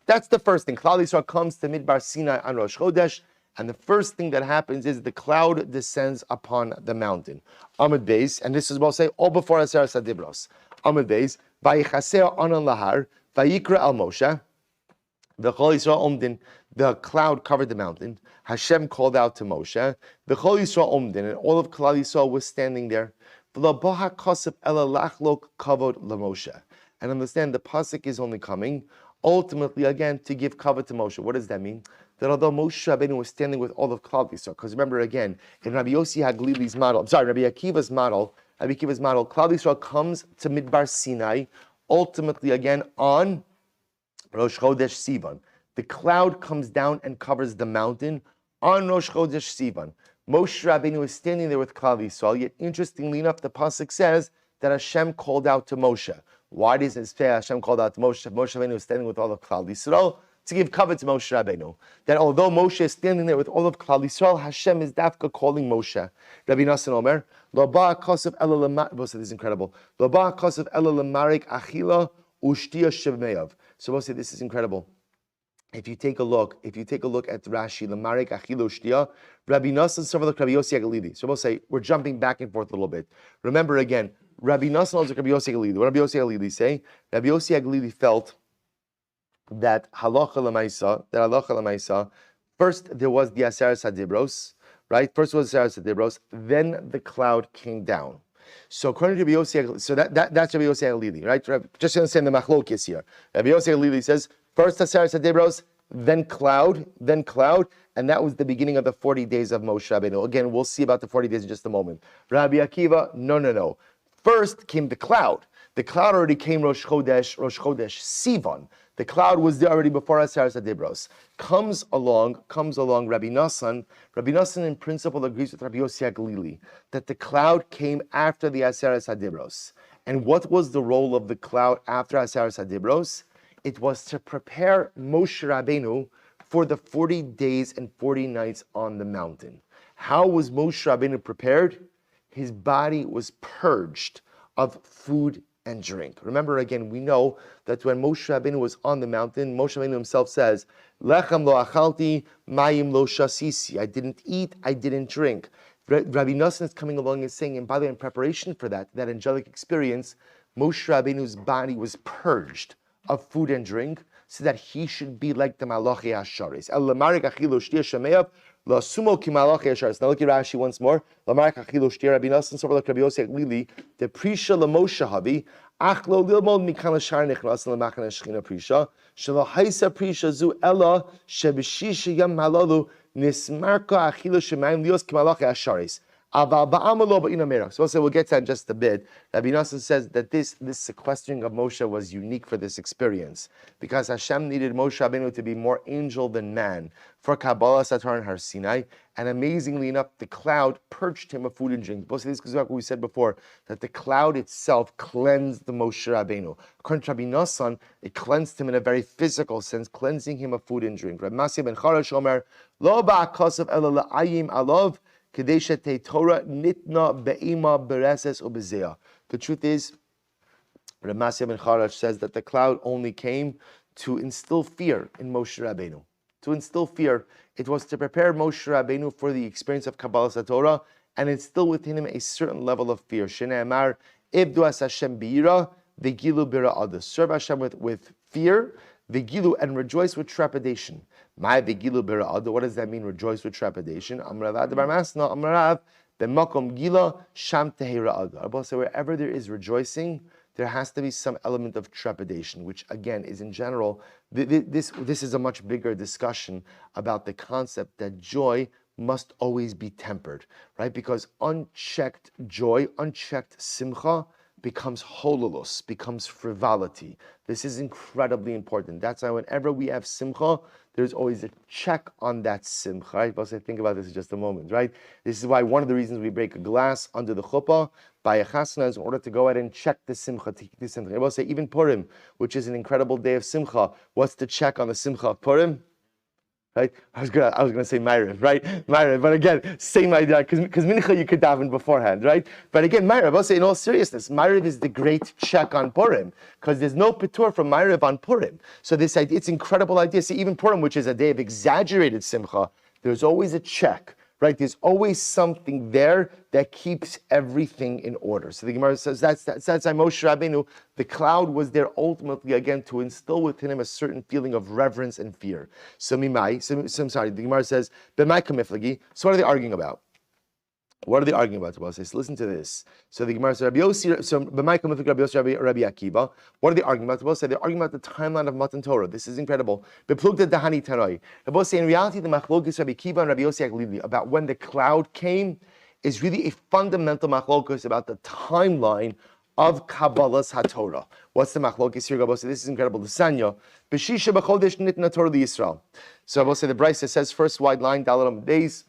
That's the first thing. Klal Yisrael comes to Midbar Sinai on Rosh Chodesh, and the first thing that happens is the cloud descends upon the mountain. Amud Beis, and this is what I'll say all before Aseres Hadibros. Amud Beis, Vayichaseh Anan Lahar, Vayikra Al Moshe, V'chol Yisrael Omdin. the cloud covered the mountain. Hashem called out to Moshe. B'chol Yisrael omdin, and all of Klal Yisrael was standing there. V'lo boha kosef ela lachlok kavod lamoshe. And understand, the pasuk is only coming, ultimately, again, to give kavod to Moshe. What does that mean? That although Moshe Rabbeinu was standing with all of Klal Yisrael, because remember again, in Rabbi Yossi Haglili's model, Rabbi Akiva's model, Klal Yisrael comes to Midbar Sinai, ultimately again on Rosh Chodesh Sivan. The cloud comes down and covers the mountain on Rosh Chodesh Sivan. Moshe Rabbeinu is standing there with Klal Yisrael, yet interestingly enough, the pasuk says that Hashem called out to Moshe. Why does it say Hashem called out to Moshe? Moshe Rabbeinu is standing with all of Klal Yisrael to give cover to Moshe Rabbeinu. That although Moshe is standing there with all of Klal Yisrael, Hashem is dafka calling Moshe. Rabbi Nassan Omer, Lo ba'a kosev ela lemarik, this is incredible. Lo ba'a kosev ela lemarik achila ushtia shevmeyav. So this is incredible. If you take a look at Rashi, lemarik achila ushtia, Rabbi Nassan Sarvalak Rabbi Yossi Haglili. So we'll say we're jumping back and forth a little bit. Remember again, Rabbi Nassan also Rabbi Yossi Haglili. What Rabbi Yossi Haglili say? Rabbi Yossi Haglili felt that halacha l'maisa, first there was the Aseres HaDibros, right? First was Aseres HaDibros, then the cloud came down. So according to Rabbi Yossi, so that's Rabbi Yossi Haglili, right? Just to understand the machlokes here. Rabbi Yossi Haglili says, first Aseres HaDibros, then cloud, and that was the beginning of the 40 days of Moshe Rabbeinu. Again, we'll see about the 40 days in just a moment. Rabbi Akiva, no. First came the cloud. The cloud already came Rosh Chodesh Sivan. The cloud was there already before Aseres HaDibros. Comes along Rabbi Nassan. Rabbi Nassan in principle agrees with Rabbi Yossi Haglili that the cloud came after the Aseres HaDibros. And what was the role of the cloud after Aseres HaDibros? It was to prepare Moshe Rabbeinu for the 40 days and 40 nights on the mountain. How was Moshe Rabbeinu prepared? His body was purged of food and drink. Remember again, we know that when Moshe Rabbeinu was on the mountain, Moshe Rabbeinu himself says, Lechem lo achalti, mayim lo shasisi. I didn't eat, I didn't drink. Rabbi Nassan is coming along and saying, and by the way, in preparation for that angelic experience, Moshe Rabbeinu's body was purged of food and drink so that he should be like the Malachi Hasharis. El lamarik achilu shtia shemeyav, La sumo ki malachi Hasharis. Now look at Rashi once more. Lamarik achilu shtia Rabbi Nassan, so like Rabbi Yosef Lili, the prisha lemoshe havi, ach lo lilmod mikan hashar nichnas lemachan hashchina prisha, shelo haisa prisha zu ella shebishisha yam halalu nismarka achilu shemayim lios ki malachi Hasharis. So we'll get to that in just a bit. Rabbi Nassan says that this sequestering of Moshe was unique for this experience because Hashem needed Moshe Rabbeinu to be more angel than man for Kabbalah Satar and Har Sinai. And amazingly enough, the cloud purged him of food and drink. Both of these because what we said before, that the cloud itself cleansed the Moshe Rabbeinu. According to Rabbi Nassan, it cleansed him in a very physical sense, cleansing him of food and drink. Rabbi Masya ben Charash Omer, Lo ba'akasav ela la'ayim alav, the truth is, Ramasya ben Charash says that the cloud only came to instill fear in Moshe Rabbeinu. To instill fear, it was to prepare Moshe Rabbeinu for the experience of Kabbalah Torah and instill within him a certain level of fear. Shneimar, Ibdu as Hashem b'yira, v'gilu b'ra'ada. Serve Hashem with fear, v'gilu, and rejoice with trepidation. My v'gilu b'ra'ada. What does that mean? Rejoice with trepidation. Amrav adabar masna. Amrav b'makom gila sham tehei ra'ada. So wherever there is rejoicing, there has to be some element of trepidation, which again is in general. This is a much bigger discussion about the concept that joy must always be tempered, right? Because unchecked joy, unchecked simcha becomes hololus, becomes frivolity. This is incredibly important. That's why whenever we have simcha, there's always a check on that simcha, right? I'll say, think about this in just a moment, right? This is why one of the reasons we break a glass under the chuppah by a chasna is in order to go ahead and check the simcha, to keep the simcha. I will say, even Purim, which is an incredible day of simcha, what's the check on the simcha of Purim? Right? I was gonna say Ma'ariv, right? Ma'ariv, but again, same idea, because Mincha you could daven beforehand, right? But again, Ma'ariv, I'll say in all seriousness, Ma'ariv is the great check on Purim, because there's no Petur from Ma'ariv on Purim. So this idea, it's an incredible idea. See, even Purim, which is a day of exaggerated simcha, there's always a check, right? There's always something there that keeps everything in order. So the Gemara says that's Moshe Rabbeinu. The cloud was there ultimately, again, to instill within him a certain feeling of reverence and fear. So I'm sorry, the Gemara says, B'mai kamiflagi. So what are they arguing about? What are they arguing about? So listen to this. So the Gemara says, Rabbi Akiva. What are they arguing about? They're arguing about the timeline of Matan Torah. This is incredible. In reality, the machlokes Rabbi Akiva and Rabbi Yosef about when the cloud came is really a fundamental machlokes about the timeline of Kabbalah's HaTorah. What's the machlokes here? This is incredible. The Sanya, B'shisha b'chodesh nitna Torah Yisrael. So I will say the Brisa says, first wide line, Dalam days.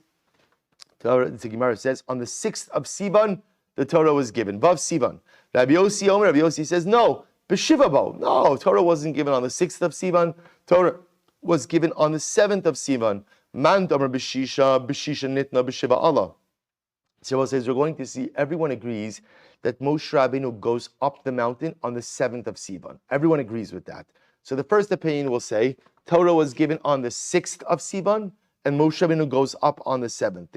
The Gemara says, on the 6th of Sivan, the Torah was given. Vav Sivan. Rabbi Yossi says, no, B'shivabo. No, Torah wasn't given on the 6th of Sivan. Torah was given on the 7th of Sivan. Man Domer B'shisha Nitna B'shiva Allah. So says, we're going to see, everyone agrees that Moshe Rabbeinu goes up the mountain on the 7th of Sivan. Everyone agrees with that. So the first opinion will say, Torah was given on the 6th of Sivan, and Moshe Rabbeinu goes up on the 7th.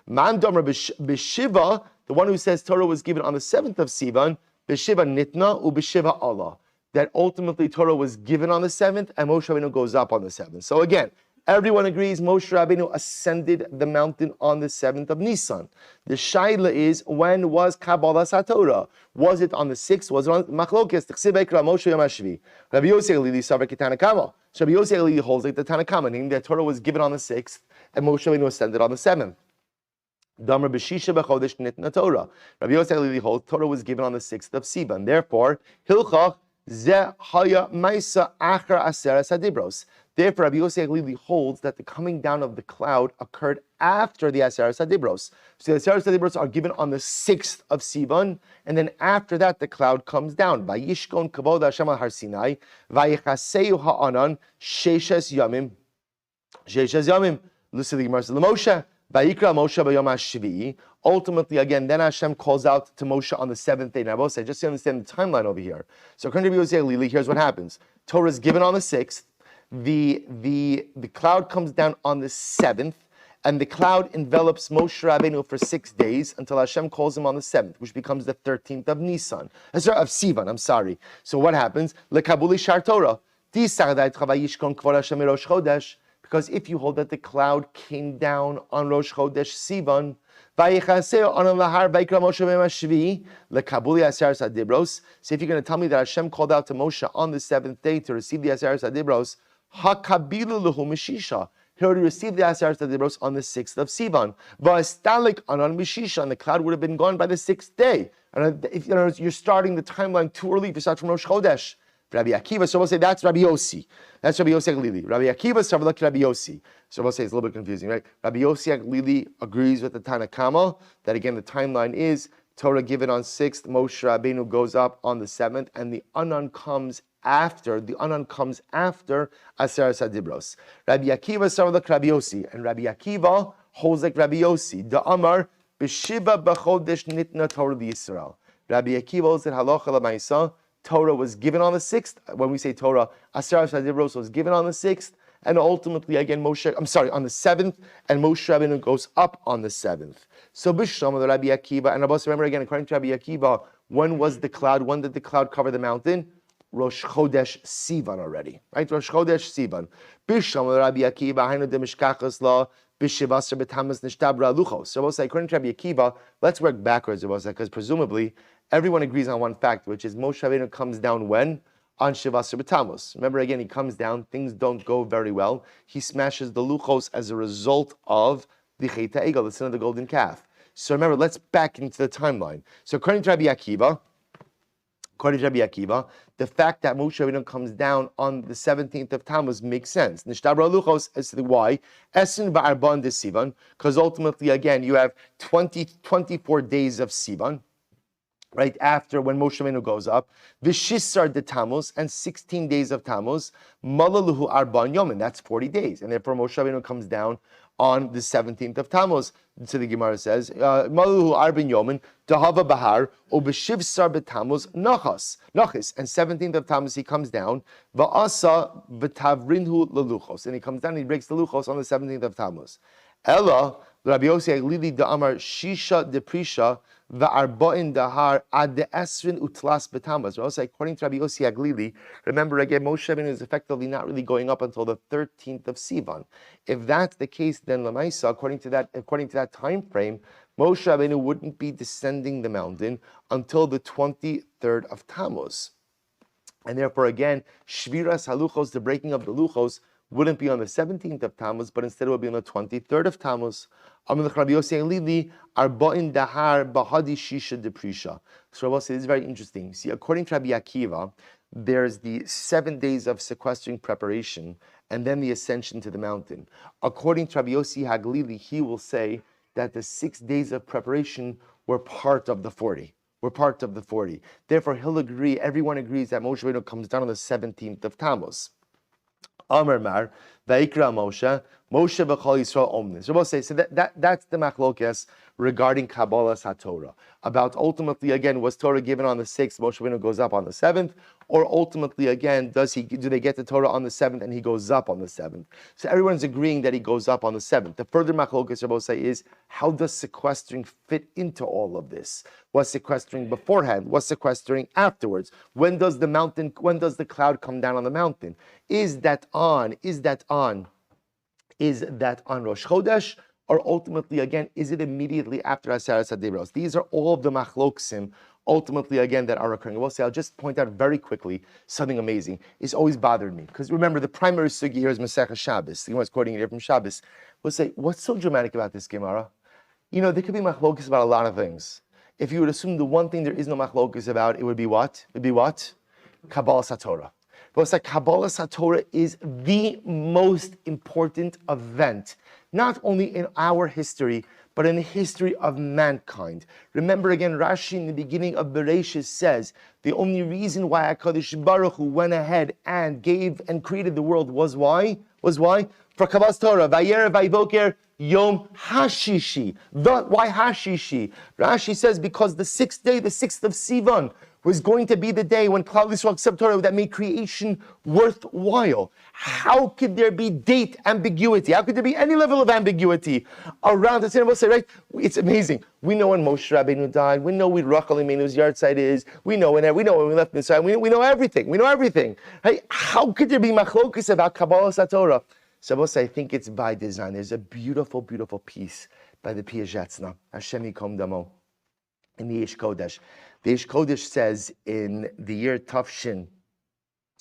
Man Domer B'shiva, the one who says Torah was given on the 7th of Sivan, B'shiva Nitna u B'shiva Allah. That ultimately Torah was given on the 7th, and Moshe Rabbeinu goes up on the 7th. So again, everyone agrees Moshe Rabbeinu ascended the mountain on the 7th of Nisan. The shaila is, when was Kabbalah's HaTorah? Was it on the 6th? Was it on Machlokes? Moshe Yom HaShvi. Rabbi Yosef Lili Savar Tanakama. So Rabbi Yosef Lili holds like the Tanakama, meaning that Torah was given on the 6th, and Moshe Rabbeinu ascended on the 7th. Damar b'shisha b'chodesh nitna Torah. Rabbi Yosef Lili holds Torah was given on the 6th of Sivan. Therefore, Hilchach Ze Haya Maisa Achar Aseres Hadibros. Therefore, Rabbi Yosef Lili holds that the coming down of the cloud occurred after the Aseres Hadibros. So the Aseres Hadibros are given on the 6th of Sivan, and then after that the cloud comes down. Vayishkon kavod Hashem al Har Sinai, vayichaseu ha'anan sheishes yamim. Listen to the Gemara. Moshe. Vayikra Moshe b'yom hashvi'i. Ultimately, again, then Hashem calls out to Moshe on the 7th day. Now, I will say, just to understand the timeline over here. So, according to Rabbi Yosef Lili, here's what happens: Torah is given on the 6th. The cloud comes down on the 7th, and the cloud envelops Moshe Rabbeinu for 6 days until Hashem calls him on the 7th, which becomes the 13th of Nisan. Of Sivan, I'm sorry. So what happens? Lekabuli shar Torah. Because if you hold that the cloud came down on Rosh Chodesh Sivan, so if you're going to tell me that Hashem called out to Moshe on the 7th day to receive the Aseres HaDibros, HaKabilu Lahu Mishisha. He already received the Aseres HaDibros on the 6th of Sivan. Va'astalik Anan Mishisha, and the cloud would have been gone by the 6th day. And if you're starting the timeline too early if you start from Rosh Chodesh. Rabbi Akiva, so we'll say that's Rabbi Yossi. That's Rabbi Yossi Lili. Rabbi Akiva, so we'll look at Rabbi Yossi. So we'll say it's a little bit confusing, right? Rabbi Yossi Lili agrees with the Tanakama that again the timeline is Torah given on 6th, Moshe Rabbeinu goes up on the 7th, and the Anan comes after. The Anan comes after Aseres HaDibros. Rabbi Akiva, so we'll look at Rabbi Yossi, and Rabbi Akiva holds like Rabbi Yossi. The Amar b'shiva b'chodesh nitna Torah Yisrael. Rabbi Akiva holds that halacha l'maisa. Torah was given on the 6th. When we say Torah, Aseres HaDibros was given on the 6th, and ultimately again on the 7th, and Moshe Rabbeinu goes up on the 7th. So Bishlam of Rabbi Akiva, and Abbas, remember again, according to Rabbi Akiva, when was the cloud? When did the cloud cover the mountain? Rosh Chodesh Sivan already, right? Rosh Chodesh Sivan. Bishlam of Rabbi Akiva, Hainu de Mishkachas La. So we'll say, according to Rabbi Akiva, let's work backwards, because presumably everyone agrees on one fact, which is Moshe Rabbeinu comes down when? On Shivasar B'Tammuz. Remember again, he comes down, things don't go very well. He smashes the luchos as a result of the Chet HaEgel, the sin of the golden calf. So remember, let's back into the timeline. So according to Rabbi Akiva, the fact that Moshe Rabbeinu comes down on the 17th of Tammuz makes sense. Nishtabra luchos as to the why. Esin va'arban de Sivan, because ultimately, again, you have 24 days of Sivan. right after when Moshe Rabbeinu goes up, Vishisar de Tammuz, and 16 days of Tammuz, Malaluhu Arban Yom, and that's 40 days. And therefore Moshe Rabbeinu comes down on the 17th of Tammuz. So the Gemara says, Malaluhu Arban Yomin, Dahava Bahar, Obeshiv Sar Betamuz, Nachis, and 17th of Tammuz he comes down, Va'asa Betavrinhu Laluchos, and he comes down and he breaks the Luchos on the 17th of Tammuz. Ella, Rabbi Yosef Lili de Amar Shisha de Prisha va'arba'in dahar ad de esrin utlas betamas. Also, according to Rabbi Yosef Aglili, remember again, Moshe Rabbeinu is effectively not really going up until the 13th of Sivan. If that's the case, then Lamaisa, according to that time frame, Moshe Rabbeinu wouldn't be descending the mountain until the 23rd of Tammuz. And therefore, again, Shviras Haluchos, the breaking of the Luchos, wouldn't be on the 17th of Tammuz, but instead it would be on the 23rd of Tammuz. So Rabbi Yosef this is very interesting. See, according to Rabbi Akiva, there's the 7 days of sequestering preparation and then the ascension to the mountain. According to Rabbi Yossi Haglili, he will say that the 6 days of preparation were part of the 40. Therefore, he'll agree, everyone agrees that Moshe Rabbeinu comes down on the 17th of Tammuz. Amar Mar, Vaikra Moshe B'chol Yisrael Omnis. So that's the machlokes regarding Kabbalah HaTorah. About ultimately, again, was Torah given on the 6th, Moshe Rabbeinu goes up on the 7th, or ultimately, again, do they get the Torah on the 7th and he goes up on the 7th? So everyone's agreeing that he goes up on the 7th. The further machlokes Rabbi is, how does sequestering fit into all of this? Was sequestering beforehand? Was sequestering afterwards? When does the cloud come down on the mountain? Is that on Rosh Chodesh, or ultimately, again, is it immediately after Aseret HaDibros? These are all of the machloksim, ultimately, again, that are occurring. I'll just point out very quickly something amazing. It's always bothered me, because remember, the primary sugi here is Masechah Shabbos. The Gemara is quoting it here from Shabbos. We'll say, what's so dramatic about this Gemara? There could be machlokis about a lot of things. If you would assume the one thing there is no machlokis about, it would be what? It would be what? Kabbalah HaTorah. But it's like Kabbalah HaTorah is the most important event, not only in our history, but in the history of mankind. Remember again, Rashi in the beginning of Bereshis says, the only reason why HaKadosh Baruch Hu went ahead and gave and created the world was why? For Kabbalah Torah, Vayer Vayvoker Yom Hashishi. Why Hashishi? Rashi says because the 6th day, the 6th of Sivan, was going to be the day when Klal Yisrael accept Torah that made creation worthwhile. How could there be date ambiguity? How could there be any level of ambiguity around the We'll say, right? It's amazing. We know when Moshe Rabbeinu died. We know when Rachel Imenu's yard site is. We know when we left Mitzrayim. We know everything. We know everything. Right? How could there be machlokus about Kabbalah HaTorah? So I think it's by design. There's a beautiful, beautiful piece by the Piazetzna, Hashem Yikom Damo, in the Ish Kodesh. The Ish Kodesh says in the year Tafshin,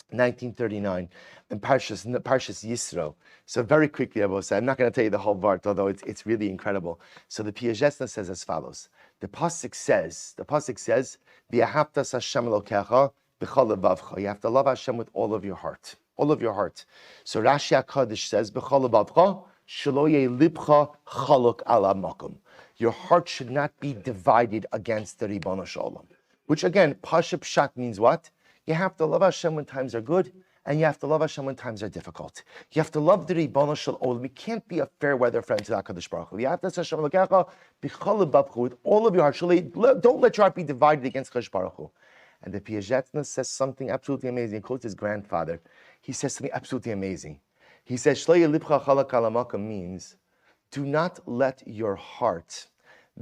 1939, in Parshas Yisro. So very quickly, I'm not going to tell you the whole part, although it's really incredible. So the Piazetzna says as follows. The pasuk says, "V'ahavtas Hashem Elokecha b'chol levavcha." You have to love Hashem with all of your heart. All of your heart. So Rashi HaKadosh says, "B'chol levavcha shelo yeh libcha chaluk ala makom." Your heart should not be divided against the Ribono Shel Olam. Which again, Pasha Pshat means what? You have to love Hashem when times are good, and you have to love Hashem when times are difficult. You have to love the Ribono Shel Olam. You can't be a fair weather friend to HaKadosh Baruch Hu. You have to say Hashem Elokecha b'chol levavcha with all of your heart. Don't let your heart be divided against HaKadosh Baruch Hu. And the Piazetzna says something absolutely amazing. He quotes his grandfather. He says something absolutely amazing. He says, Shlo yeh libcha chalak ala makom means, do not let your heart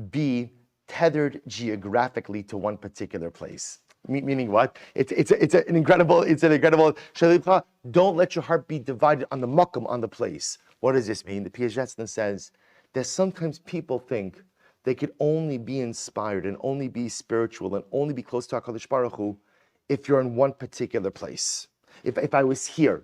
be tethered geographically to one particular place. Meaning what? It's an incredible. Don't let your heart be divided on the makom, on the place. What does this mean? The Piazetzna says that sometimes people think they could only be inspired and only be spiritual and only be close to HaKadosh Baruch Hu if you're in one particular place. If I was here,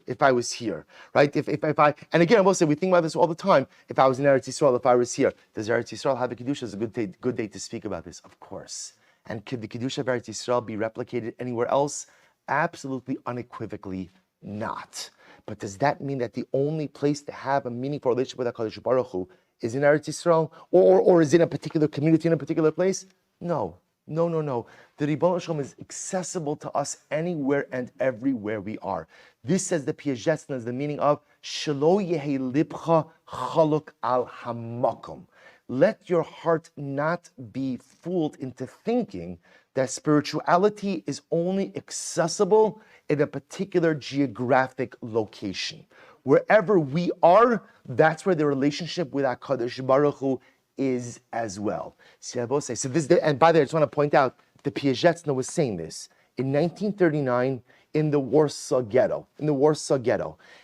right? If I, and again, I will say, we think about this all the time. If I was in Eretz Yisrael, if I was here, does Eretz Yisrael have a Kedusha? It's a good day to speak about this, of course. And could the Kedusha of Eretz Yisrael be replicated anywhere else? Absolutely, unequivocally not. But does that mean that the only place to have a meaningful relationship with HaKadosh Baruch Hu is in Eretz Yisrael? Or is in a particular community, in a particular place? No. No, no, no. The Ribono Shel Olam is accessible to us anywhere and everywhere we are. This, says the Piagetna, is the meaning of Shelo Yehi Libcha Chaluk Al Hamakom. Let your heart not be fooled into thinking that spirituality is only accessible in a particular geographic location. Wherever we are, that's where the relationship with HaKadosh Baruch Hu is as well. So this, and by the way, I just want to point out, the Piagetna was saying this in 1939 in the Warsaw Ghetto.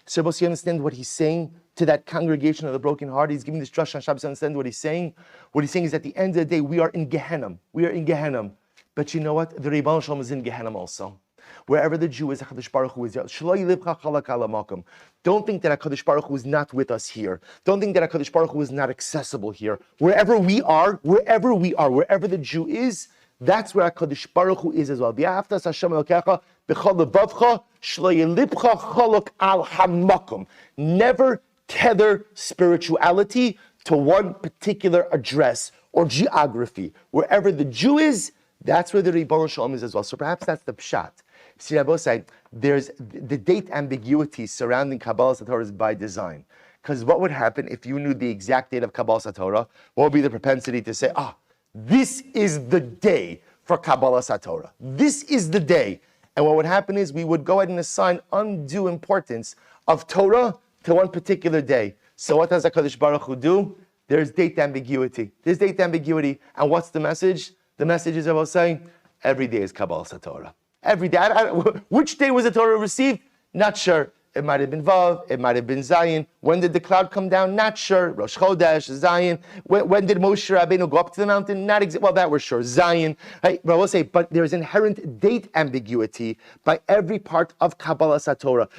So you understand what he's saying to that congregation of the broken heart? He's giving this drush on Shabbos. Understand what he's saying? What he's saying is, at the end of the day, we are in Gehenna. But you know what? The Ribono Shel Olam is in Gehenna also. Wherever the Jew is, HaKadosh Baruch Hu is there. Don't think that HaKadosh Baruch Hu is not with us here. Don't think that HaKadosh Baruch Hu is not accessible here. Wherever we are, wherever the Jew is, that's where HaKadosh Baruch Hu is as well. Never tether spirituality to one particular address or geography. Wherever the Jew is, that's where the Ribono Shel Olam is as well. So perhaps that's the pshat. See, Rabosai, there's the date ambiguity surrounding Kabbalas Torah is by design. Because what would happen if you knew the exact date of Kabbalas Torah? What would be the propensity to say, this is the day for Kabbalas Torah. This is the day. And what would happen is we would go ahead and assign undue importance of Torah to one particular day. So what does HaKadosh Baruch Hu do? There's date ambiguity. And what's the message? The message is about saying, every day is Kabbalas Torah. Every day. Which day was the Torah received? Not sure. It might have been Vav, it might have been Zion. When did the cloud come down? Not sure. Rosh Chodesh, Zion. When did Moshe Rabbeinu go up to the mountain? Not exactly. Well, that we're sure. Zion. Right? But I will say, but there's inherent date ambiguity by every part of Kabbalas Torah.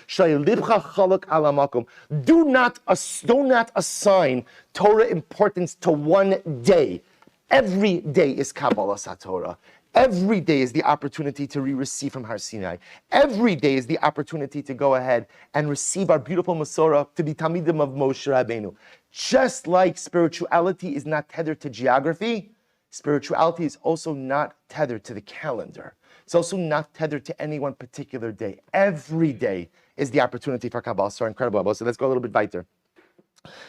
Do not assign Torah importance to one day. Every day is Kabbalas Torah. Every day is the opportunity to receive from Har Sinai. Every day is the opportunity to go ahead and receive our beautiful Masorah, to be Tamidim of Moshe Rabbeinu. Just like spirituality is not tethered to geography, spirituality is also not tethered to the calendar. It's also not tethered to any one particular day. Every day is the opportunity for Kabbalah. So incredible. So let's go a little bit weiter.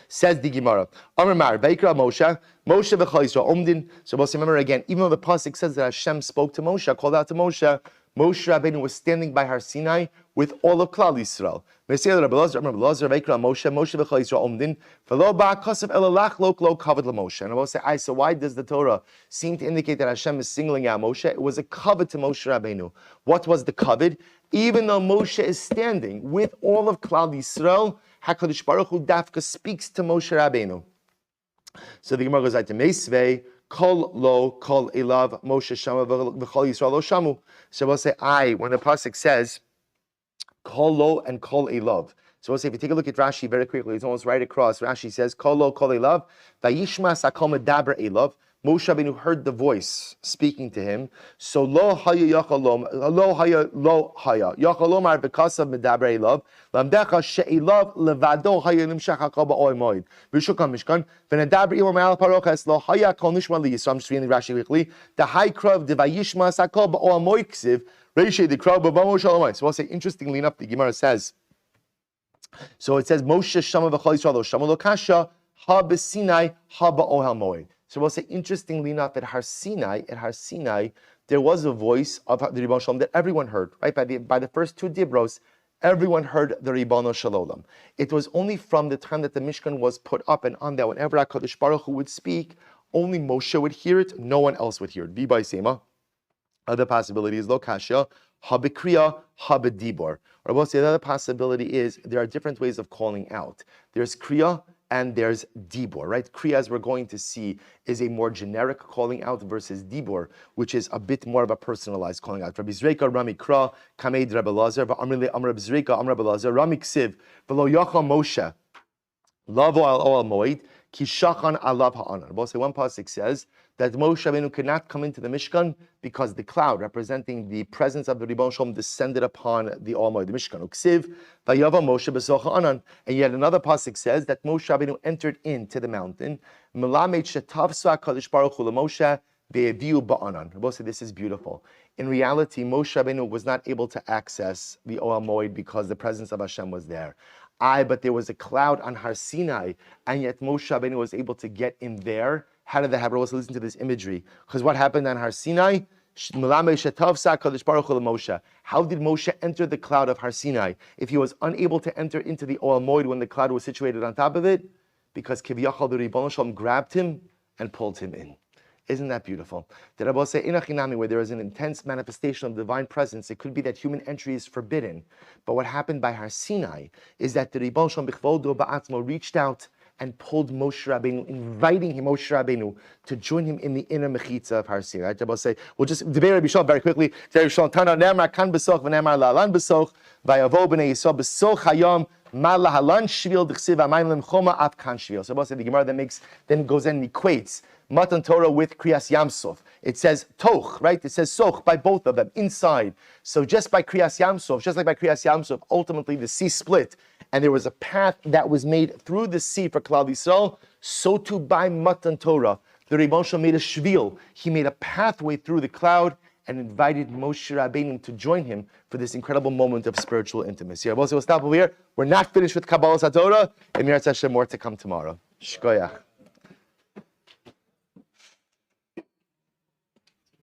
Says the Gemara, Amar Mar, Vaikra Moshe v'chol Yisrael omdin. So we'll remember again, even though the pasuk says that Hashem spoke to Moshe, called out to Moshe, Moshe Rabbeinu was standing by Har Sinai with all of Klal Yisrael. And I will say, so why does the Torah seem to indicate that Hashem is singling out Moshe? It was a covet to Moshe Rabbeinu. What was the covet? Even though Moshe is standing with all of Klal Yisrael, HaKadosh Baruch Hu dafka speaks to Moshe Rabbeinu. So the Gemara goes like to Meisvei, Kol lo, kol elav, Moshe shama v'chol Yisrael lo shamu. So we'll say, when the pasuk says, Kol lo and kol elav. So we'll say, if you take a look at Rashi very quickly, it's almost right across. Rashi says, Kol lo, kol elav, vayishmas hakol medaber elav. Moshe Rabbeinu heard the voice speaking to him. So lo haya yachalom ar b'kasav medaber elav lamdecha she'elav levado haya nimshach hakol ba'oi moed v'shukam mishkan v'nedaber elav me'al parochas lo haya kol nishma li. So I'm just reading Rashi quickly. The high krav devayishma sakol ba'oi moed ksiv reishe the krav b'vamo shalomai. So we'll say, interestingly enough, the Gemara says, so it says Moshe shama v'chol Yisrael lo shama lo kasha ha b'sinai ha ba'ohel moed. So we'll say, interestingly enough, at Har Sinai, there was a voice of the Ribono Shel Olam that everyone heard, right? By the first two dibros, everyone heard the Ribono Shel Olam. It was only from the time that the Mishkan was put up and on that, whenever HaKadosh Baruch Hu would speak, only Moshe would hear it, no one else would hear it. V'bay Sema. Other possibility is Lo Kasha, Ha-B'Kriya, Ha-B'Dibor. Or we'll say the other possibility is there are different ways of calling out. There's Kriya, and there's Dibor, right? Kriya, as we're going to see, is a more generic calling out versus Dibor, which is a bit more of a personalized calling out. Rabbi Zreika, Rami Kra, Kameid Rabbi Lazar, V'amrile Amr Rabbi Zreika, Amr Rabbi Lazar, Rami Ksiv, V'lo Yacha Moshe, Lavo al Oal Moed, Ki Shachan Alav Ha'anan. We'll say one pasuk says that Moshe Rabbeinu could not come into the Mishkan because the cloud representing the presence of the Ribono Shel Olam descended upon the Almighty, the Mishkan. Uksiv vayava Moshe b'socha anan. And yet another pasuk says that Moshe Rabbeinu entered into the mountain. Melamed shetavsa Kadosh Baruch Hu Moshe Ve'eviu ba'anan. Rabbi said this is beautiful. In reality, Moshe Rabbeinu was not able to access the Ohel Moed because the presence of Hashem was there. But there was a cloud on Har Sinai, and yet Moshe Rabbeinu was able to get in there. How did that happen? Let's listen to this imagery. Because what happened on Har Sinai? How did Moshe enter the cloud of Har Sinai if he was unable to enter into the Ohel Moed when the cloud was situated on top of it? Because Kiviyachal, the Ribono Shalom, grabbed him and pulled him in. Isn't that beautiful? The Rabbi say, Inachinami, where there is an intense manifestation of divine presence, it could be that human entry is forbidden. But what happened by Har Sinai is that the Ribono Shalom B'chvodo Ba'atzmo reached out and pulled Moshe Rabbeinu, inviting him, Moshe Rabbeinu, to join him in the inner mechitza of Har Sinai. Right? Rabbi say, we'll just debate Rabbi Shal very quickly. Tana Nemar Kan Besoch V'Nemar La'alan Besoch V'Yavo B'nei Yisrael Besoch Hayom. So Rabbi said the Gemara then goes in and equates Matan Torah with Kriyas Yamsov. It says toch, right? It says soch by both of them inside. So just by Kriyas Yamsov, just like by Kriyas Yamsov, ultimately the sea split and there was a path that was made through the sea for Klal Yisrael. So too by Matan Torah, the Ribono Shalom made a shvil. He made a pathway through the cloud and invited Moshe Rabbeinu to join him for this incredible moment of spiritual intimacy. We'll stop over here. We're not finished with Kabbalas HaTorah, and Mir Hashem more to come tomorrow. Shkoyach.